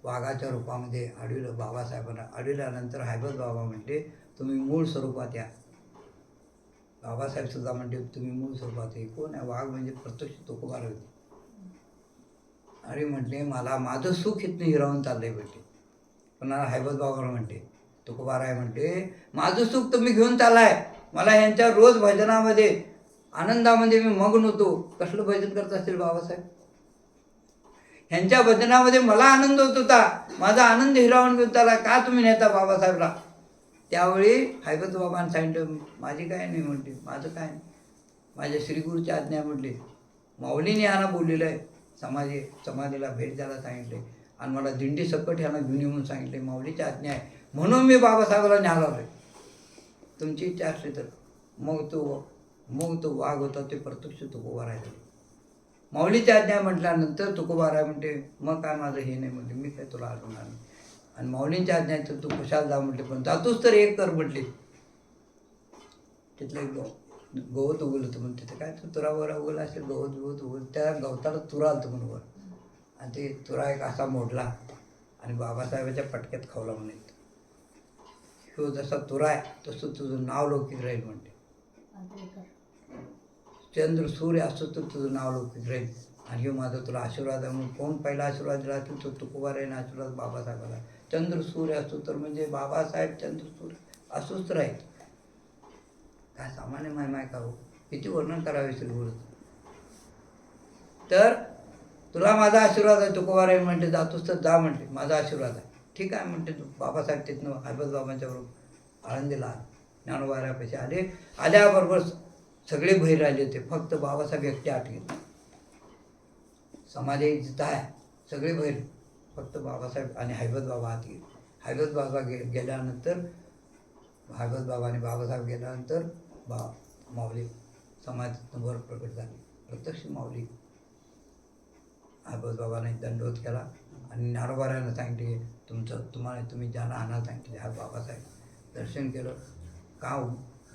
वाघाच्या रूपामध्ये आढळलं बाबासाहेबांना. आढळल्यानंतर हैबत बाबा म्हटले तुम्ही मूळ स्वरूपात या. बाबासाहेब सुद्धा म्हणते तुम्ही मूळ स्वरूपात. हे कोण आहे? वाघ म्हणजे प्रत्यक्ष तुकोबाराय होते. अरे म्हटले मला माझं सुख इथनं हिरावून चाललंय म्हटले. पण हैबत बाबा म्हणते, तुकोबाराय म्हणते माझं सुख तुम्ही घेऊन चाललाय. मला ह्यांच्या रोज भजनामध्ये आनंदामध्ये मी मग्न होतो. कसलं भजन करत असतील बाबासाहेब? ह्यांच्या भजनामध्ये मला आनंद होत होता. माझा आनंद हिरावून घेऊन चालला. का तुम्ही नेता बाबासाहेबला? त्यावेळी हैबत बाबांनी सांगितलं माझी काय नाही म्हणते, माझं काय नाही, माझ्या श्रीगुरूची आज्ञा म्हटली. माऊलीने ह्यांना बोललेलं आहे. समाधीला भेट द्यायला सांगितले आणि मला दिंडी सकट ह्यांना घेऊन येऊन सांगितले. माऊलीची आज्ञा आहे म्हणून मी बाबासाहेबाला न्यायला आलोय. तुमची इच्छा असली तर. मग तो वाघ होता ते प्रत्यक्ष तुकोबाराय झाले. माऊलीची आज्ञा म्हटल्यानंतर तुकोबाराय म्हणते मग काय माझं हे नाही म्हणते, मी काय तुला आढळणार नाही. आणि माऊलींच्या आज्ञा तर तू कुशाल जा म्हटले. पण जातोच तर एक कर म्हटले. तिथलं एक गवत उगवलं होतं म्हणून तिथे काय तुरावर उगवलं असेल. गवत उगवलं त्या गवताला तुरा आलं म्हणून वर. आणि ते तुरा एक असा मोडला आणि बाबासाहेबाच्या पटक्यात खावला म्हणे. ह्यो जसा तुरा आहे तसं तुझं नाव लौकिक राहील म्हणते. चंद्र सूर्य असतो तर तुझं नाव लौकिक राहील. आणि ह्यो माझा तुला आशीर्वाद आहे म्हणून. कोण पहिला आशीर्वाद दिला असेल तो तुकोबारायने आशीर्वाद बाबासाहेबाला. चंद्र सूर्य असतो तर म्हणजे बाबासाहेब चंद्र सूर्य असोच राहील. काय सामान्य महिमा आहे का हो? किती वर्णन करावे श्रीगुरूचं. तर तुला माझा आशीर्वाद आहे. तुकोबाराय म्हणते जातोस तर जा म्हणते, माझा आशीर्वाद आहे. ठीक आहे म्हणते. तू बाबासाहेब तिथनं हैबत बाबांच्या बरोबर आळंदीला ज्ञानोबारायापाशी आले. आल्याबरोबर सगळे बहिर राहिले होते. फक्त बाबासाहेब एकटे आत गेले. समाधी जिथं आहे सगळे बहिर, फक्त बाबासाहेब आणि हैबत बाबा आत गेले. हैबत बाबा गेल्यानंतर हैबत बाबा आणि बाबासाहेब गेल्यानंतर माऊली समाधीतनं वर प्रकट झाली. प्रत्यक्ष माऊली हैबत बाबाने दंडवत केला आणि ज्ञानोबारायांना सांगितले तुम्ही ज्यांना आणायला सांगितले हा बाबासाहेब दर्शन केलं. का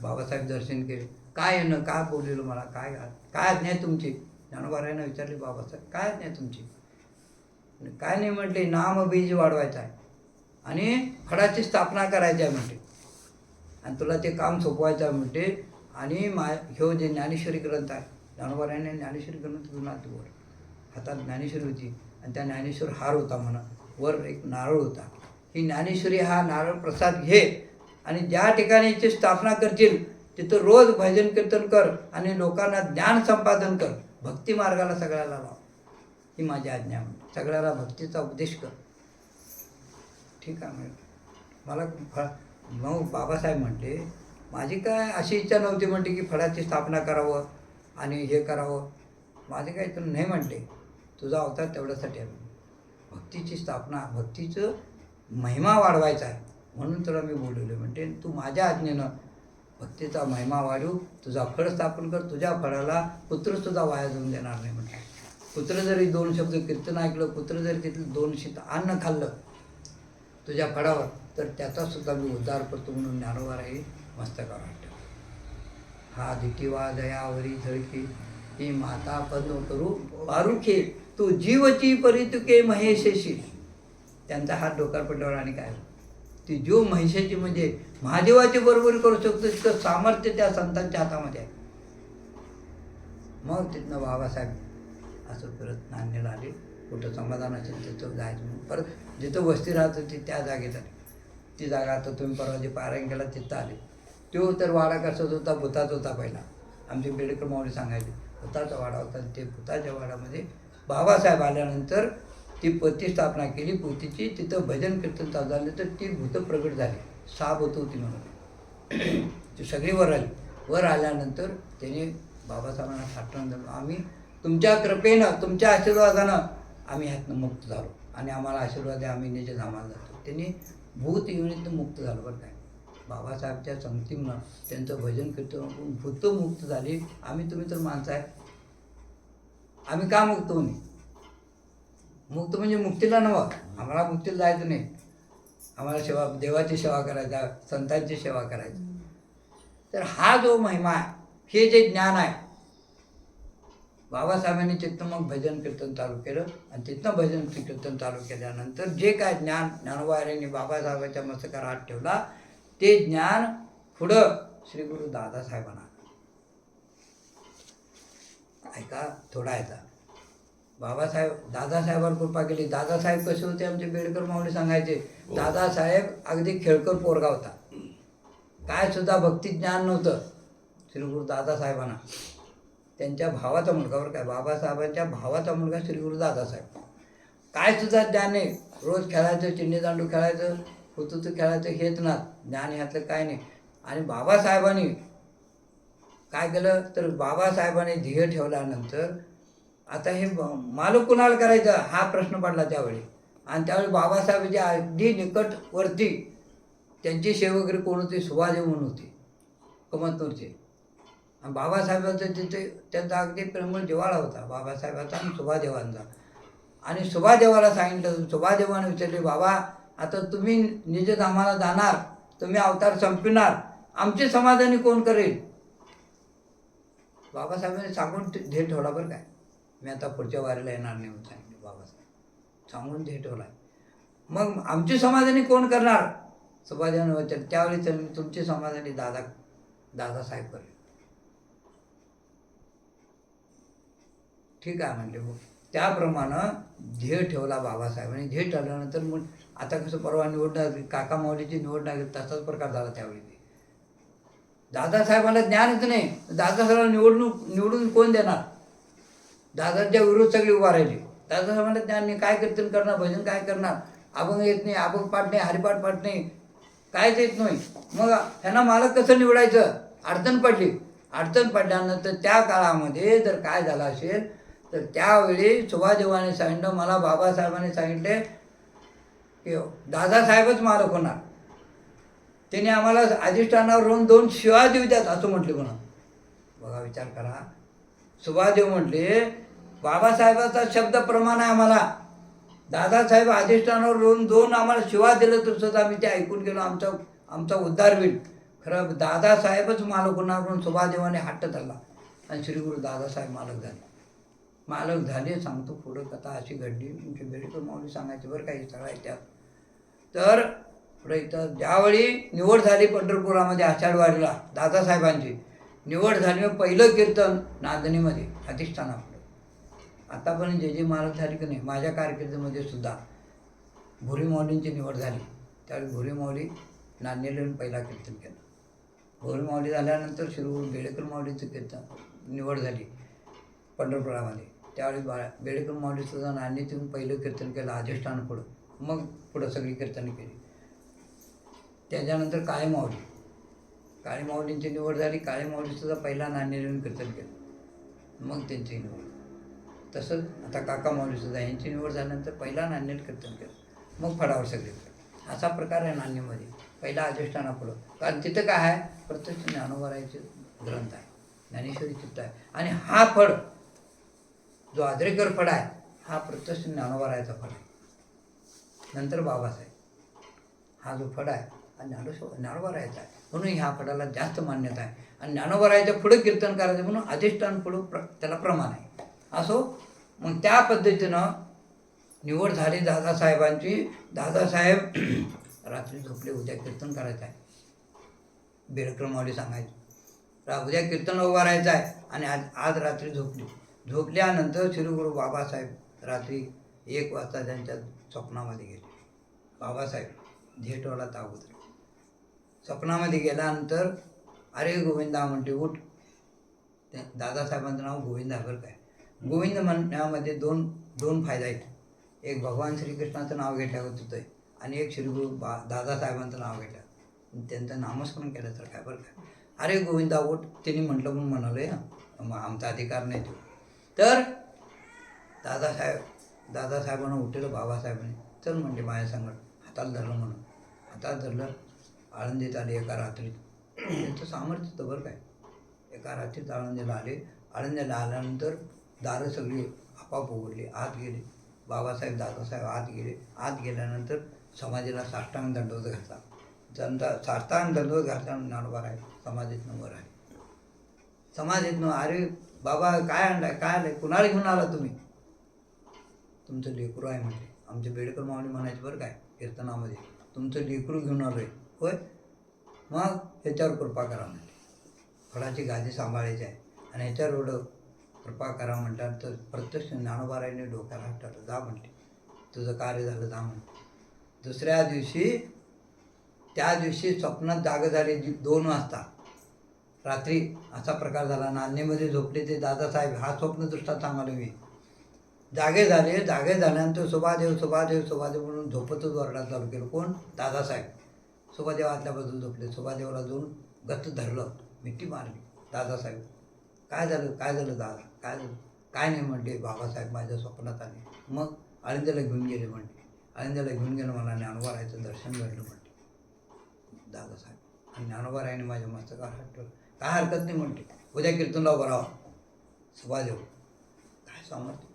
बाबासाहेब दर्शन केले. काय येणं काय बोललेलं मला काय आज्ञा आहे तुमची? ज्ञानोबारायांना विचारले बाबासाहेब काय आज्ञा आहे तुमची? काय नाही म्हटले नाम बीज वाढवायचं आहे आणि खडाची स्थापना करायची आहे म्हणते आणि तुला ते काम सोपवायचं आहे म्हणते. आणि ह्यो जे ज्ञानेश्वरी ग्रंथ आहे ज्ञानोबारायांनी ज्ञानेश्वरी ग्रंथ घेऊन आत वर हातात ज्ञानेश्वरी होती आणि त्या ज्ञानेश्वर हार होता म्हणा, वर एक नारळ होता. ही ज्ञानेश्वरी हा नारळ प्रसाद घे आणि ज्या ठिकाणी याची स्थापना करशील तिथं रोज भजन कीर्तन कर आणि लोकांना ज्ञान संपादन कर, भक्ती मार्गाला सगळ्याला लाव. ही माझी आज्ञा म्हणते. सगळ्याला भक्तीचा उपदेश कर. ठीक आहे म्हणजे मला मग बाबासाहेब म्हटले माझी काय अशी इच्छा नव्हती म्हणते की फळाची स्थापना करावं आणि हे करावं. माझे काय तर नाही म्हटले, तुझा अवतार तेवढ्यासाठी आहे, भक्तीची स्थापना, भक्तीचं महिमा वाढवायचा आहे म्हणून तुला मी बोलवले. म्हणते तू माझ्या आज्ञेनं भक्तीचा महिमा वाढवू, तुझा फळ स्थापन कर, तुझ्या फळाला पुत्रसुद्धा वाया जाऊन देणार नाही म्हटलं. पुत्र जरी 2 शब्द कीर्तन ऐकलं, पुत्र जरी तिथलं 2 शीत अन्न खाल्लं तुझ्या फळावर, तर त्याचासुद्धा मी उद्धार करतो म्हणून ज्ञानोबाराही मस्तकावर वाटतं. हा दिटिवा दयावरी झळके, ही माता पद करू पारुखे, तू जीवची परितुके महेशेशी. त्यांचा हात डोक्यावर पडल्यावर आणि काय, ती जीव महिषेची म्हणजे महादेवाची बरोबरी करू शकतो इतकं सामर्थ्य त्या संतांच्या हातामध्ये आहे. मग तिथनं बाबासाहेब असं फिरत नांदेड आले. कुठं समाधान असेल तिथं जायचं म्हणून परत जिथं वस्ती राहत होती त्या जागेत आली. ती जागा आता तुम्ही परवा जे पारायण केला तिथं आले. तो तर वाडा कसत होता, भूताचा होता पहिला. आमचे बेडेकर माऊली सांगायचे भूताचा वाडा होता. ते भूताच्या वाड्यामध्ये बाबासाहेब आल्यानंतर ती पती स्थापना केली पोतीची. तिथं भजन कीर्तन चालू झालं तर ती भूतं प्रगट झाली. 6 भूतं होती म्हणून ती सगळी वर आली. वर आल्यानंतर त्याने बाबासाहेबांना साठवून दिलं, आम्ही तुमच्या कृपेनं तुमच्या आशीर्वादानं आम्ही ह्यातनं मुक्त झालो आणि आम्हाला आशीर्वाद आहे, आम्ही निज धामाला जातो. त्यांनी भूत योनीतनं मुक्त झालं. बरं काय, बाबासाहेबच्या संगतीनं त्यांचं भजन कीर्तन करून भूतं मुक्त झाली. आम्ही तुम्ही तर माणसं आहे, आम्ही का मुक्त होणे? मुक्त म्हणजे मुक्तीला नव्हा, आम्हाला मुक्तीला जायचं नाही. आम्हाला सेवा, देवाची सेवा करायचा, संतांची सेवा करायची. तर हा जो महिमा आहे, हे जे ज्ञान आहे, बाबासाहेबांनी तिथनं मग भजन कीर्तन चालू केलं आणि तिथनं भजन कीर्तन चालू केल्यानंतर जे काय ज्ञान ज्ञानोबारायांनी बाबासाहेबांच्या मस्तकावर हात ठेवला ते ज्ञान पुढं श्री गुरु दादासाहेबांना. ऐका थोडा ऐका. बाबासाहेब दादासाहेबांवर कृपा केली. दादासाहेब कसे होते आमचे बेडकर माऊली सांगायचे, दादासाहेब अगदी खेळकर पोरगा होता, काय सुद्धा भक्ती ज्ञान नव्हतं. श्री गुरु दादासाहेबांना त्यांच्या भावाचा मुलगा, बरं काय, बाबासाहेबांच्या भावाचा मुलगा श्री गुरु दादासाहेब, काय सुद्धा ज्ञान नाही. रोज खेळायचं, चिंडी दांडू खेळायचं, हुतुतू खेळायचं, हेच ना ज्ञान ह्यातलं काय नाही. आणि बाबासाहेबांनी काय केलं तर बाबासाहेबांनी ध्येय ठेवल्यानंतर आता हे मालक कुणाला करायचं हा प्रश्न पडला त्यावेळी. आणि त्यावेळी बाबासाहेबांच्या अगदी निकटवर्ती त्यांची सेवकरी कोण होती, सुभादेव म्हणून होती कमतनूरचे. आणि बाबासाहेबांचं तिथे त्यांचा अगदी प्रेमळ जिव्हाळा होता बाबासाहेबांचा आणि सुभादेवांचा. आणि सुभादेवाला सांगितलं, सुभादेवाने विचारले, बाबा आता तुम्ही निजधामाला जाणार, तुम्ही अवतार संपविणार, आमचे समाधानी कोण करेल? बाबासाहेबांनी सांगून ध्येय ठेवला. बरं काय, मी आता पुढच्या वारीला येणार नाही म्हणून सांगितलं बाबासाहेब, सांगून ध्येय ठेवला. मग आमची समाधानी कोण करणार? सुभादेवाने विचारलं. त्यावेळी तुमची समाधानी दादासाहेब करेल. ठीक आहे म्हणले. मग त्याप्रमाणे ध्येय ठेवला बाबासाहेबांनी. ध्येय ठेवल्यानंतर मग आता कसं परवा निवडणं काका माऊलीची निवडणं तसाच प्रकार झाला त्यावेळी. दादासाहेबांना ज्ञानच नाही, दादासाहेबांना निवडून कोण देणार? दादाच्या विरोध सगळी उभा राहिली. दादासाहेबांना ज्ञान नाही, काय कीर्तन करणार, भजन काय करणार, अभंग येत नाही, अभंग पाठ नाही, हरिपाठ पाठ नाही, कायच येत नाही. मग ह्यांना मालक कसं निवडायचं? अडचण पडली. अडचण पडल्यानंतर त्या काळामध्ये जर काय झालं असेल तर त्यावेळी सुभादेवाने सांगितलं, मला बाबासाहेबांनी सांगितले की दादासाहेबच मालक होणार. त्याने आम्हाला अधिष्ठानावर राहून 2 शिवा देऊ द्यात असं म्हटले म्हणून. बघा विचार करा. सुभादेव म्हटले बाबासाहेबाचा शब्द प्रमाण आहे आम्हाला, दादासाहेब अधिष्ठानावर राहून 2 आम्हाला शिवा दिलं तर सुद्धा आम्ही ते ऐकून गेलो, आमचा उद्धार होईल. खरं दादासाहेबच मालक होणार म्हणून सुभादेवाने हट्ट धरला आणि श्री गुरु दादासाहेब मालक झाले. मालक झाले. सांगतो पुढं कथा अशी घडली. तुमची बेडकर माऊली सांगायची बरं काही सगळं ऐकतात. तर पुढे इथं ज्यावेळी निवड झाली पंढरपुरामध्ये आषाढ वारीला दादासाहेबांची, निवड झाली पहिलं कीर्तन नांदणीमध्ये अधिष्ठानापुढं. आता पण जे जे महाराज झाली की नाही, माझ्या कारकिर्दीमध्ये सुद्धा भुरी माऊलींची निवड झाली. त्यावेळी भुरी माऊली नांदेडला येऊन पहिला कीर्तन केलं. भुरी माऊली झाल्यानंतर श्री बेडेकर माऊलीचं कीर्तन निवड झाली पंढरपुरामध्ये. त्यावेळी बेडेकर माऊलीसुद्धा नांदेड येऊन पहिलं कीर्तन केलं अधिष्ठानापुढं. मग पुढं सगळी कीर्तनं केली. त्याच्यानंतर काळे माऊलींची निवड झाली. काळे माऊलीसुद्धा पहिला नांदेड येऊन कीर्तन केलं, मग त्यांची निवड. तसंच आता काका माऊलीसुद्धा यांची निवड झाल्यानंतर पहिला नांदेड कीर्तन केलं, मग फडावर सगळे. असा प्रकार आहे नांदेडमध्ये. पहिला अधिष्ठानापुढं. कारण तिथं काय आहे, प्रत्यक्ष ज्ञानोबारायचे ग्रंथ आहे, ज्ञानेश्वरी चित्त आहे. आणि हा फड जो आजरेकर फड आहे, हा प्रत्यक्ष ज्ञानोबारायचा फड आहे. नंतर बाबासाहेब हा जो फड आहे हा ज्ञानोबारायचा आहे, म्हणून ह्या फडाला जास्त मान्यता आहे. आणि ज्ञानोबारायच्या पुढं कीर्तन करायचं म्हणून अधिष्ठान पुढं त्याला प्रमाण आहे. असो, मग त्या पद्धतीनं निवड झाली दादासाहेबांची. दादासाहेब रात्री झोपले, उद्या कीर्तन करायचं आहे. बेडकर माऊली सांगायचं उद्या कीर्तन उभा राहायचं आहे. आणि आज रात्री झोपल्यानंतर श्री गुरु बाबासाहेब रात्री 1 वाजता त्यांच्या स्वप्नामध्ये गेले. बाबासाहेब झेटवाला ताबूत स्वप्नामध्ये गेल्यानंतर अरे गोविंदा म्हणते उठ. दादासाहेबांचं नाव गोविंद आहे बरं काय. गोविंद म्हणण्यामध्ये दोन फायदा आहेत. एक भगवान श्रीकृष्णाचं नाव घेतल्यावर तिथं आहे, आणि एक श्री गुरु दादासाहेबांचं नाव घेतलं, त्यांचं नामस्मरण केलं तर काय बरं काय. अरे गोविंदा उठ त्यांनी म्हटलं म्हणून म्हणाले, मग आमचा अधिकार नाही तो. तर दादासाहेबांना उठलं बाबासाहेबांनी, चल म्हणजे माझ्या संगत. हाताला धरलं म्हणून हातात धरलं. आळंदीत आले एका रात्रीत. त्यांचं सामर्थ्य होतं बरं काय. एका रात्रीत आळंदीला आले. आळंदीला आल्यानंतर दारं सगळी आपाप उघडली, आत गेले. बाबासाहेब दादासाहेब आत गेले. आत गेल्यानंतर समाधीला साष्टांग दंडवत घातला. साष्टांग दंडवत घातल्यानं ज्ञानोबा आहे समाधीतनं वर आहे. समाधीतनं अरे बाबा काय आणलाय, काय आलंय, कुणाला घेऊन आला तुम्ही. तुमचं लेकरू आहे म्हणजे. आमचे बेडकर माऊली म्हणायचे बरं काय कीर्तनामध्ये, तुमचं लेकरू घेऊन आलोय. होय, मग ह्याच्यावर कृपा करा म्हणजे. फळाची गादी सांभाळायची आहे आणि ह्याच्यावर एवढं कृपा करा म्हटलं. तर प्रत्यक्ष ज्ञानोबारायने डोक्याला हात टाकलं. जा म्हणते, तुझं कार्य झालं, जा म्हणते. दुसऱ्या दिवशी त्या दिवशी स्वप्नात जाग झाली 2 वाजता रात्री. असा प्रकार झाला. नांदेडमध्ये झोपले ते दादासाहेब. हा स्वप्नदृष्टात सांगालो मी. जागे झाल्यानंतर सुभादेव म्हणून झोपतच ओरडा चालू केलं. कोण? दादासाहेब. सुभादेव आतल्या बाजूला झोपले. सुभादेवाला जाऊन गच्च धरलं, मिठी मारली. दादासाहेब काय झालं दादा, काय झालं. काय नाही म्हणते. बाबासाहेब माझ्या स्वप्नात आले. मग आळंदीला घेऊन गेले म्हणते. आळंदीला घेऊन गेलं, मला ज्ञानोबारायचं दर्शन घडलं म्हणते दादासाहेब. आणि ज्ञानोबारायने माझ्या मस्तकावर हात ठेवला. काय हरकत नाही म्हणते, उद्या कीर्तनला उभा राहा. सुभादेव काय सामर्थ्य.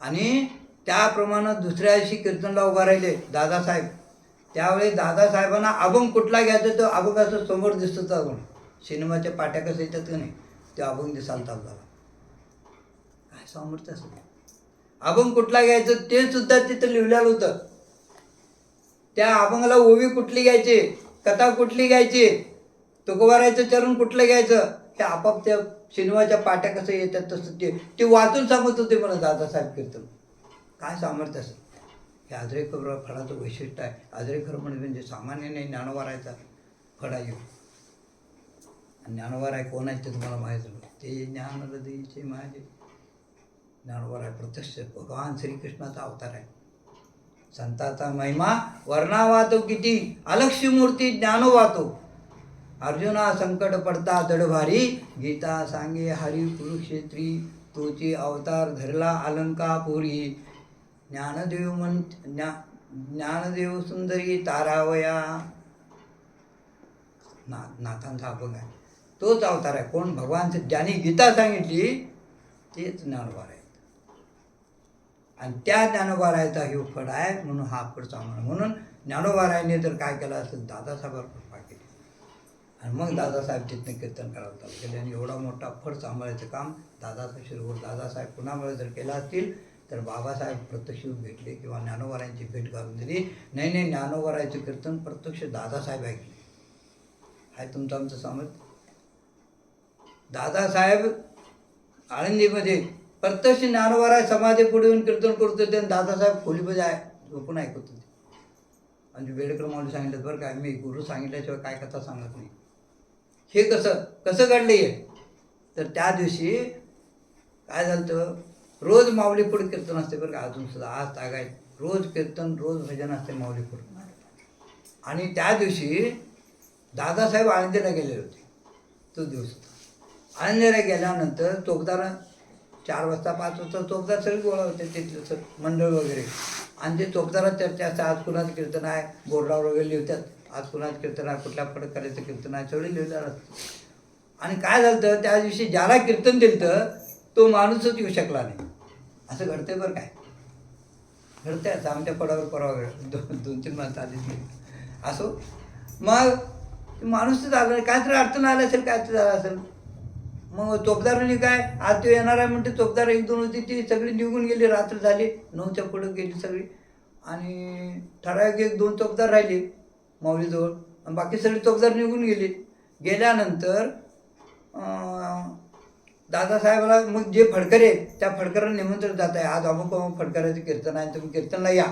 आणि त्याप्रमाणे दुसऱ्या दिवशी कीर्तनला उभा राहिले दादासाहेब. त्यावेळी दादासाहेबांना अभंग कुठला घ्यायचा, तो अभंग असं समोर दिसत अभंग. सिनेमाच्या पाट्या कसं येतात की नाही, ते अभंग दिसायला चालू झाला. काय सामर्थ्य असं. अभंग कुठला घ्यायचं ते सुद्धा तिथं लिहिलेलं होतं. त्या अभंगाला ओवी कुठली घ्यायची, कथा कुठली घ्यायची, तुकोबारायचं चरण कुठलं घ्यायचं, हे आपाप त्या सिनेमाच्या पाट्या कसं येतात तसं ते वाचून सांगत होते मला दादासाहेब कीर्तन. काय सामर्थ्य असेल. हे आजरेकर फळाचं वैशिष्ट्य आहे. आजरेकर म्हणजे सामान्य नाही, ज्ञानोबारायचा फळ आहे. आणि ज्ञानोबाराय कोण आहे ते तुम्हाला माहीत झालं. ते ज्ञान हृदयीचे माझे ज्ञानोबाराय प्रत्यक्ष भगवान श्रीकृष्णाचा अवतार आहे. संताचा महिमा वर्णावातो किती, अलक्ष्य मूर्ती ज्ञानोबातो. अर्जुना संकट पडता जडभारी, गीता सांगे हरी कुरुक्षेत्री. तोची अवतार धरला अलंकापुरी. ज्ञानदेव सुंदरी तारावया. नाथांचा अभंग आहे. तोच अवतार आहे. कोण? भगवान. ज्यांनी गीता सांगितली तेच ज्ञानोबा आहेत. आणि त्या ज्ञानोबारायचा हे फळ आहे, म्हणून हा फळ चांगला. म्हणून ज्ञानोबारायने जर काय केलं असेल, दादासाहेबांवर कृपा केली. आणि मग दादासाहेब तिथनं कीर्तन करायला चालू केले. आणि एवढा मोठा फळ सांभाळायचं काम दादासाहेब शिरगोर दादासाहेब कुणामुळे जर केलं असतील तर बाबासाहेब प्रत्यक्ष भेटले किंवा ज्ञानोबारायांची भेट घालून दिली. नाही ज्ञानोबारायचं कीर्तन प्रत्यक्ष दादासाहेब ऐकले. आहे तुमचं आमचं सामर्थ्य. दादासाहेब आळंदीमध्ये प्रत्यक्ष ज्ञानोबा समाधी पुढे येऊन कीर्तन करत होते आणि दादासाहेब खोलीमध्ये झोपून ऐकत होते. आणि बेडेकर माऊली सांगितलं बरं काय, मी गुरु सांगितल्याशिवाय काय कथा सांगत नाही. हे कसं घडलं हे, तर त्या दिवशी काय झालं, रोज माऊली पुढे कीर्तन असते बरं का, अजून सुद्धा आज तागायत रोज कीर्तन रोज भजन असते माऊली पुढे. आणि त्या दिवशी दादासाहेब आळंदीला गेलेले होते. तो दिवस होता. आळंदीला गेल्यानंतर चौकदार 4 वाजता 5 वाजता चौकदार सगळे गोळा होते तिथलं सर मंडळ वगैरे. आणि ते चौकदारात चर्चा असते, आज कुणाचं कीर्तन आहे, बोर्डावर वगैरे लिहितात, आज कुणाचं कीर्तन आहे, कुठल्या प्रकाराचं कीर्तन आहे, सगळे लिहिलेलं असतं. आणि काय झालं त्या दिवशी ज्याला कीर्तन दिलं तो माणूसच येऊ शकला नाही. असं घडतंय बरं काय, घडतंय. असं आमच्या पडावर परवा 2-3 माणसं आलीच नाही. असो मग माणूसच आलं नाही, काहीतरी अडचण आलं असेल, काहीतरी झालं असेल. मग चोपदारांनी काय, आज तो येणार आहे म्हणते, चोपदार 1-2 होती ती सगळी निघून गेली, रात्र झाली, 9च्या पुढं गेली सगळी. आणि ठराविक 1-2 चोपदार राहिले माऊलीजवळ आणि बाकी सगळे चोपदार निघून गेले. गेल्यानंतर दादासाहेबाला मग जे फडकरे त्या फडकरांना निमंत्रण जात आहे, आज अमुक अमुक फडकराचं कीर्तन आहे, तुम्ही कीर्तनला या,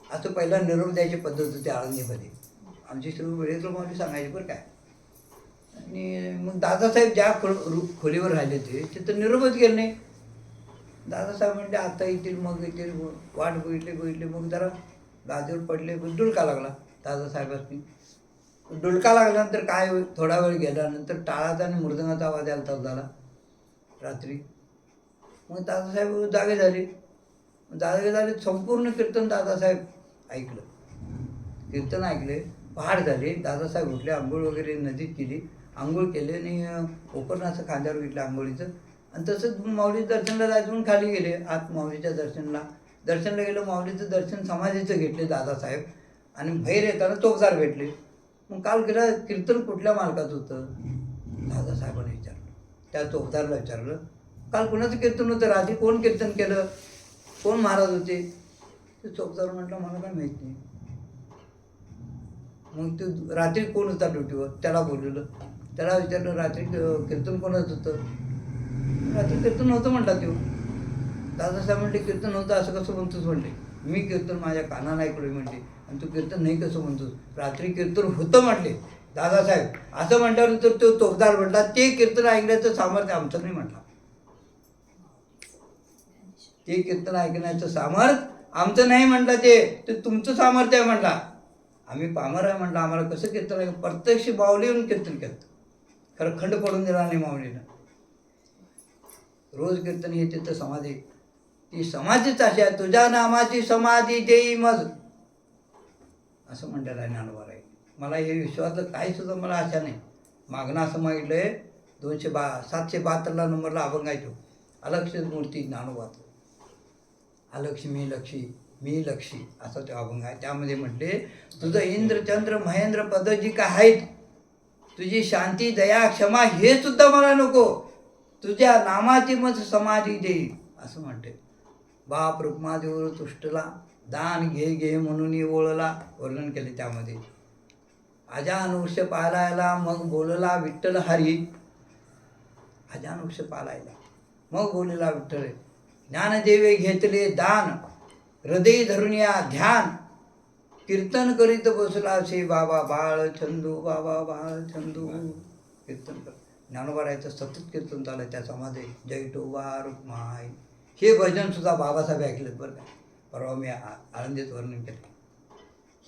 असं पहिला निरोप द्यायची पद्धत होती आळंदीमध्ये. आमची श्री बेडेकर माऊली सांगायची बरं काय. आणि मग दादासाहेब ज्या खोलीवर राहिले ते तिथं निरोपच गेले नाही. दादासाहेब म्हणजे आता येतील मग येतील, वाट बघितली मग जरा गादीवर पडले, डुलका लागला दादासाहेबांनी. डुलका लागल्यानंतर काय थोडा वेळ गेल्यानंतर टाळाचा आणि मृदंगाचा आवाज यायला चालू झाला रात्री. मग दादासाहेब जागे झाले. संपूर्ण कीर्तन दादासाहेब ऐकलं, कीर्तन ऐकले, पहाट झाली. दादासाहेब उठले, आंघोळ वगैरे नदीत केली, आंघोळ केले आणि उपरण असं खांद्यावर घेतलं आंघोळीचं. आणि तसंच माऊली दर्शनला जायचं म्हणून खाली गेले. आत माऊलीच्या दर्शनला गेलं. माऊलीचं दर्शन समाधीचं घेतले दादासाहेब. आणि बाहेर येताना चोपदार भेटले. मग काल गेलं कीर्तन कुठल्या मालकाचं होतं, दादासाहेबांनी विचारलं. त्या चोपदारला विचारलं, काल कुणाचं कीर्तन होतं, रात्री कोण कीर्तन केलं, कोण महाराज होते. ते चोपदार म्हटलं मला काय माहीत नाही. मग ते रात्री कोण होता ड्युटीवर, त्याला बोलवलं. त्याला विचारलं रात्री कीर्तन कोणाचं होतं. रात्री कीर्तन नव्हतं म्हटला तो. दादासाहेब म्हटले कीर्तन नव्हतं असं कसं म्हणतोस म्हटले. मी कीर्तन माझ्या कानाला ऐकलं म्हटले आणि तू कीर्तन नाही कसं म्हणतोस. रात्री कीर्तन होतं म्हटले दादासाहेब. असं म्हटल्यानंतर तो चोपदार म्हटला ते कीर्तन ऐकण्याचं सामर्थ्य आमचं नाही म्हटला. ते कीर्तन ऐकण्याचं सामर्थ्य आमचं नाही म्हटलं, ते तुमचं सामर्थ्य आहे म्हटला. आम्ही पामर आहे म्हटलं, आम्हाला कसं कीर्तन आहे. प्रत्यक्ष माऊली येऊन कीर्तन केलं. खरं खंड पडून दिला नाही माऊलीनं. रोज कीर्तन हे तिथं समाधी, ती समाधीच अशी आहे, तुझ्या नामाची समाधी देई मज, असं म्हणतात आहे ज्ञानोबा. मला हे विश्वासाचं काही सुद्धा मला आशा नाही. मागणं असं मागितलं आहे 772 नंबरला अभंग आहे तो, अलक्ष मूर्ती ज्ञानोबाचं. अलक्षी मी लक्षी असं ते अभंग आहे. त्यामध्ये म्हटले, तुझं इंद्रचंद्र महेंद्र पद जी काय आहेत, तुझी शांती दया क्षमा हे सुद्धा मला नको, तुझ्या नामाची मज समाधी देई, असं म्हणते. बाप रुक्मादेवर तुष्टला, दान घे म्हणून ओळला, वर्णन केले त्यामध्ये. अजान वृक्ष पालायला मग बोलला विठ्ठल हरी, अजान वृक्ष पालायला मग बोलला विठ्ठल. ज्ञानदेवे घेतले दान, हृदय धरून या ध्यान, कीर्तन करीत बसला से बाबा बाळ छंदू, बाबा बाळ छंदू. कीर्तन कर, ज्ञानोबारायचं सतत कीर्तन चाललं त्या समाधी. जैठोबा रुक्माई हे भजन सुद्धा बाबासाहेब ऐकलेत बरं का. परवा मी आळंदीत वर्णन केलं.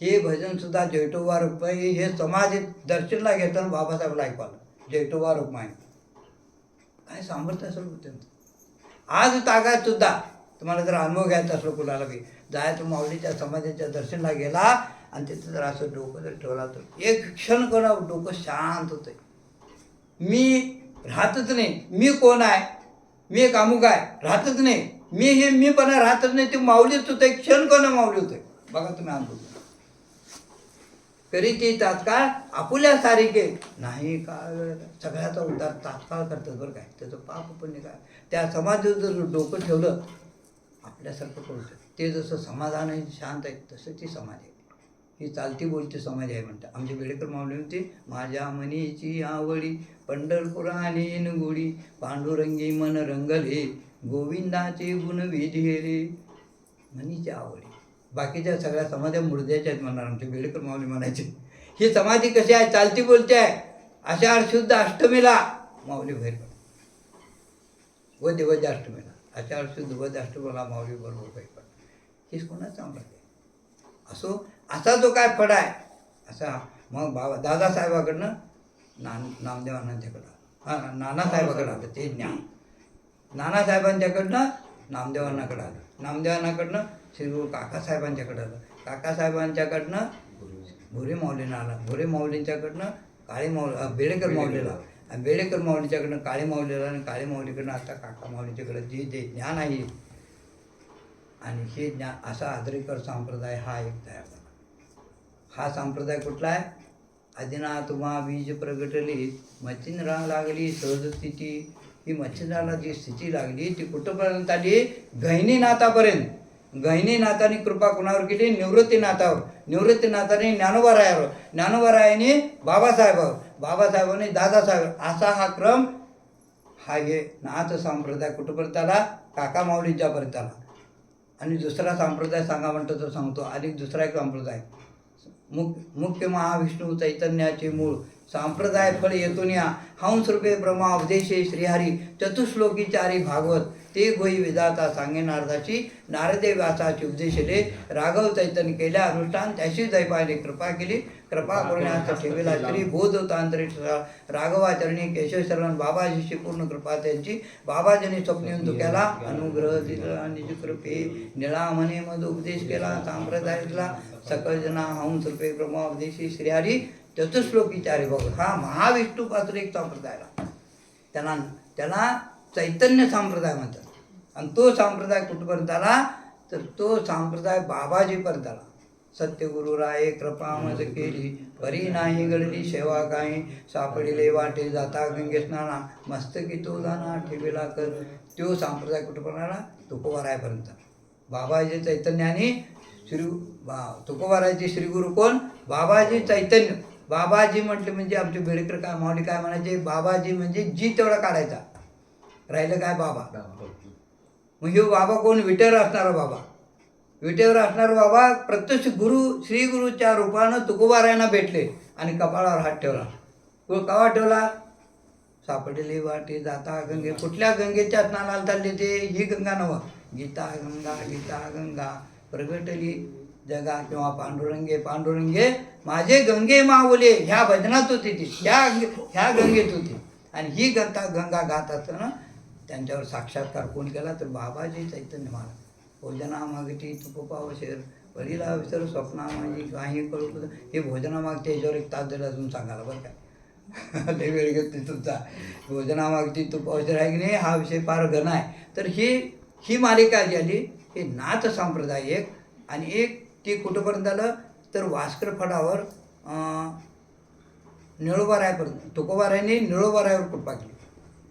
हे भजन सुद्धा जैठोबा रुक्माई हे समाधीत दर्शनला घेताना बाबासाहेबला ऐकू आलं. जैठोबा रुक्माई काय सामर्थ्य असेल त्यांचं. आज तागात सुद्धा तुम्हाला जर अनुभव घ्यायचा असलो कुणाला बी, जायचं माऊलीच्या समाधीच्या दर्शनला गेला आणि तिथं जर असं डोकं जर ठेवला तर एक क्षण कोणा डोकं शांत होतं. मी राहतच नाही, मी कोण आहे, मी एक अमुक आहे, राहतच नाही. मीपणा राहतच नाही. ते माऊलीच होतं, एक क्षण कोणा माऊली होतं. बघा तुम्ही अनुभव करी ती तात्काळ आपुल्या सारिके नाही काळ सगळ्याचा उद्धार तात्काळ करतात बरं काय. त्याचं पाप पुण्य काय, त्या समाधीवर जर डोकं ठेवलं आपल्यासारखं कळतं. ते जसं समाधान आहे शांत आहे तसं ती समाधी आहे. ही चालती बोलती समाज आहे म्हणतात. आमचे बेडेकर माऊली म्हणते, माझ्या मनीची आवडी पंढरपुराने गोडी, पांडुरंगी मन रंगले, गोविंदाचे गुण विधिले. मनीची आवडी. बाकीच्या सगळ्या समाध्या मुर्द्याच्या आहेत म्हणणार आमचे बेडेकर माऊली म्हणायचे. ही समाधी कशी आहे? चालती बोलते आहे. आषाढ शुद्ध अष्टमीला माऊली बाहेर पडतात. वद्य अष्टमीला, आषाढ शुद्ध वद्य अष्टमीला माऊली बरोबर बाहेर पडतात. हेच कोणाच चांगलं आहे असो. असा जो काय फड आहे असा मग बाबा दादासाहेबाकडनं नामदेवांच्याकडं नानासाहेबाकडं आलं ते ज्ञान. नानासाहेबांच्याकडनं नामदेवांनाकडं आलं. नामदेवांनाकडनं श्री काकासाहेबांच्याकडं आलं. काकासाहेबांच्याकडनं भुरे माऊलीनं आला. भुरे माऊलींच्याकडनं काळे माऊली बेडेकर माऊलीला, आणि बेडेकर माऊलीच्याकडनं काळे माऊलीला, आणि काळे माऊलीकडनं आता काका माऊलीच्याकडं जे ज्ञान आहे. आणि हे ज्ञान असा आदरेकर संप्रदाय हा एक तयार झाला. हा संप्रदाय कुठला आहे? आदिनाथ उमा बीज प्रगटली, मच्छिंद्रा लागली सहज स्थिती. ही मच्छिंद्राला जी स्थिती लागली ती कुठंपर्यंत आली? गहिनीनाथापर्यंत. गहिनीनाथाने कृपा कुणावर केली? निवृत्तीनाथावर. निवृत्तीनाथाने ज्ञानोबारायावर, ज्ञानोबारायाने बाबासाहेबावर, बाबासाहेबांनी दादासाहेब. असा हा क्रम. हा हे नाथ संप्रदाय कुठंपर्यंत आला? काका माऊलींच्यापर्यंत आला. आणि दुसरा संप्रदाय सांगा म्हणतो तो सांगतो. आणि दुसरा एक संप्रदाय मुख्य महाविष्णू चैतन्याचे मूळ संप्रदाय फळ येतून या हंस रूपे ब्रह्मा उपदेशे श्रीहरी चतुश्लोकी चारी भागवत ते गोई विधाता सांगेनार्थाची नारदे व्यासाची उपदेशले राघव चैतन्य केल्या अनुष्ठान त्याशी दैपाने कृपा केली. कृपा करण्याचा ठेवेला श्री बोध तांत्रिक राघवाचरणी केशवशरण बाबाजीची पूर्ण कृपा त्यांची. बाबाजीने स्वप्नेंदू केला अनुग्रह दिला आणि कृपे निळा म्हणे मध उपदेश केला. संप्रदायातला सकळ जना हंस रूपे ब्रह्मा उपदेशी श्रीहरी चतुश्लोकी चारी भागवत. हा महाविष्णूपासून एक संप्रदायाला त्याला चैतन्य संप्रदाय म्हणतात. आणि तो संप्रदाय कुठपर्यंत आला? तर तो संप्रदाय बाबाजीपर्यंत आला. सत्यगुरु राये कृपा मज केली, परी नाही घडली सेवा काही, सापडिले वाटे जाता गंगे स्नाना, मस्तकी तो दाना ठेवेला कर. तो संप्रदाय कुठपर्यंत आला? तुकोबारायपर्यंत. बाबाजी चैतन्याने तुकोबारायचे श्रीगुरु कोण? बाबाजी चैतन्य. बाबाजी म्हटले म्हणजे आमचे बेडेकर काय माऊली काय म्हणायचे? बाबाजी म्हणजे जी तेवढा काढायचा, राहिलं काय बाबा. मग हे बाबा कोण? विटेवर असणारा बाबा. विटेवर असणारा बाबा प्रत्यक्ष गुरु श्रीगुरूच्या रूपानं तुकोबारायांना भेटले आणि कपाळावर हात ठेवला. कवा ठेवला? सापडलेली वाटे जाता गंगे. कुठल्या गंगेच्या स्नानाला चालले ते? ही गंगा नव. गीता गंगा प्रगटली जगा किंवा पांडुरंगे पांडुरंगे माझे गंगे माऊले. ह्या भजनात होती ती, ह्या गंगेत होती. आणि ही गंगा गात असताना त्यांच्यावर साक्षात्कार कोण केला? तर बाबाजी चैतन्य महाराज. भोजना मागती तुप पावशेर, वडीला विसर स्वप्ना माझी काही कळू. हे भोजना मागते ह्याच्यावर एक तास जर अजून सांगायला बरं काय. ते वेळ घेतली तुमचा. भोजना मागती तुप पावशेर आहे की नाही, हा विषय फार घन आहे. तर ही मालिका जी आली हे नाथ संप्रदाय एक. आणि एक ते कुठंपर्यंत आलं? तर वास्कर फडावर निळोबारायपर्यंत. तुकोबारायांनी निळोबारायावर कृपा केली.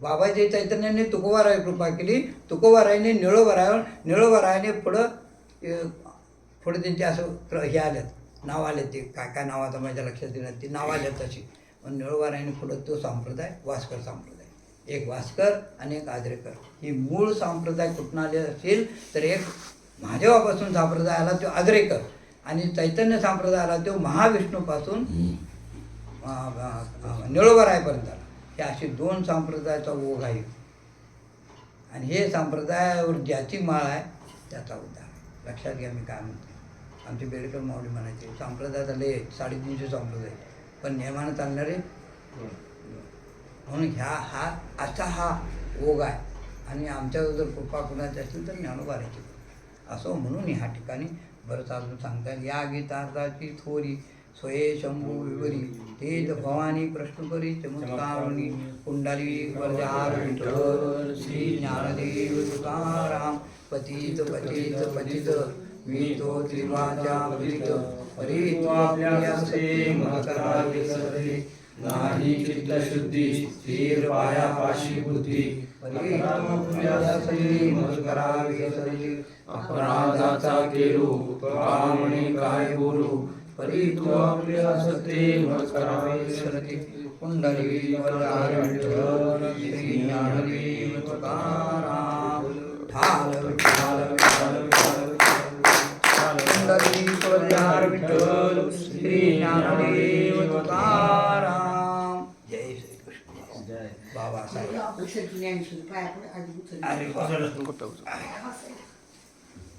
बाबाजी चैतन्याने तुकोबारायावर कृपा केली. तुकोबारायाने निळोबारायाने पुढं त्यांचे असं हे आल्यात नाव आले. ते काय नाव आता माझ्या लक्षात येणार, ते नाव आल्यात तशी. पण निळोबारायाने पुढं तो संप्रदाय वास्कर संप्रदाय. एक वास्कर आणि एक आदरेकर. ही मूळ संप्रदाय कुठून आले असेल तर एक महादेवापासून संप्रदाय आला तो आदरेकर, आणि चैतन्य संप्रदाय आला तो महाविष्णूपासून निळोबारायपर्यंत आला. हे असे दोन संप्रदायाचा ओघ आहे. आणि हे संप्रदायावर ज्याची माळ आहे त्याचा उद्धार. लक्षात घ्या मी काय म्हणते. आमचे बेडेकर माऊली म्हणायचे संप्रदाय झाले 350 संप्रदाय, पण नियमानं चालणारे. म्हणून हा ओघ आहे. आणि आमच्यावर जर कृपा कुणाची असेल तर ज्ञानोबारायची असो. म्हणून ह्या ठिकाणी बरंच अजून सांगता येईल. या गीतार्थाची थोरी स्वये शंभू विवरी, तेज भवानी प्रश्नपरी चमत्कारुणी, कुंडली वरदार विठ्ठल श्री ज्ञानदेव तुकाराम, पतित पतित पतित मी तो त्रिवाचा पतित, हरी तो आपल्या सते मकरा विसरले, नाही चित्तशुद्धी स्थिर पाया पाशी बुद्धी, हरी तो आपल्या सते मकरा विसरले, अपराधाचा केलो कामणे काय बोलू, परी तू आपल्या सत्ते मज करावे सरते कुंडली वरदार विठ्ठल श्री ज्ञानदेव तुकाराम ठाल विठ्ठल विठ्ठल विठ्ठल विठ्ठल कुंडली वरदार विठ्ठल श्री ज्ञानदेव तुकाराम जय श्री कृष्ण बाबासाहेब ज्ञानेश्वर पाया पड आधी उचल. अरे वा.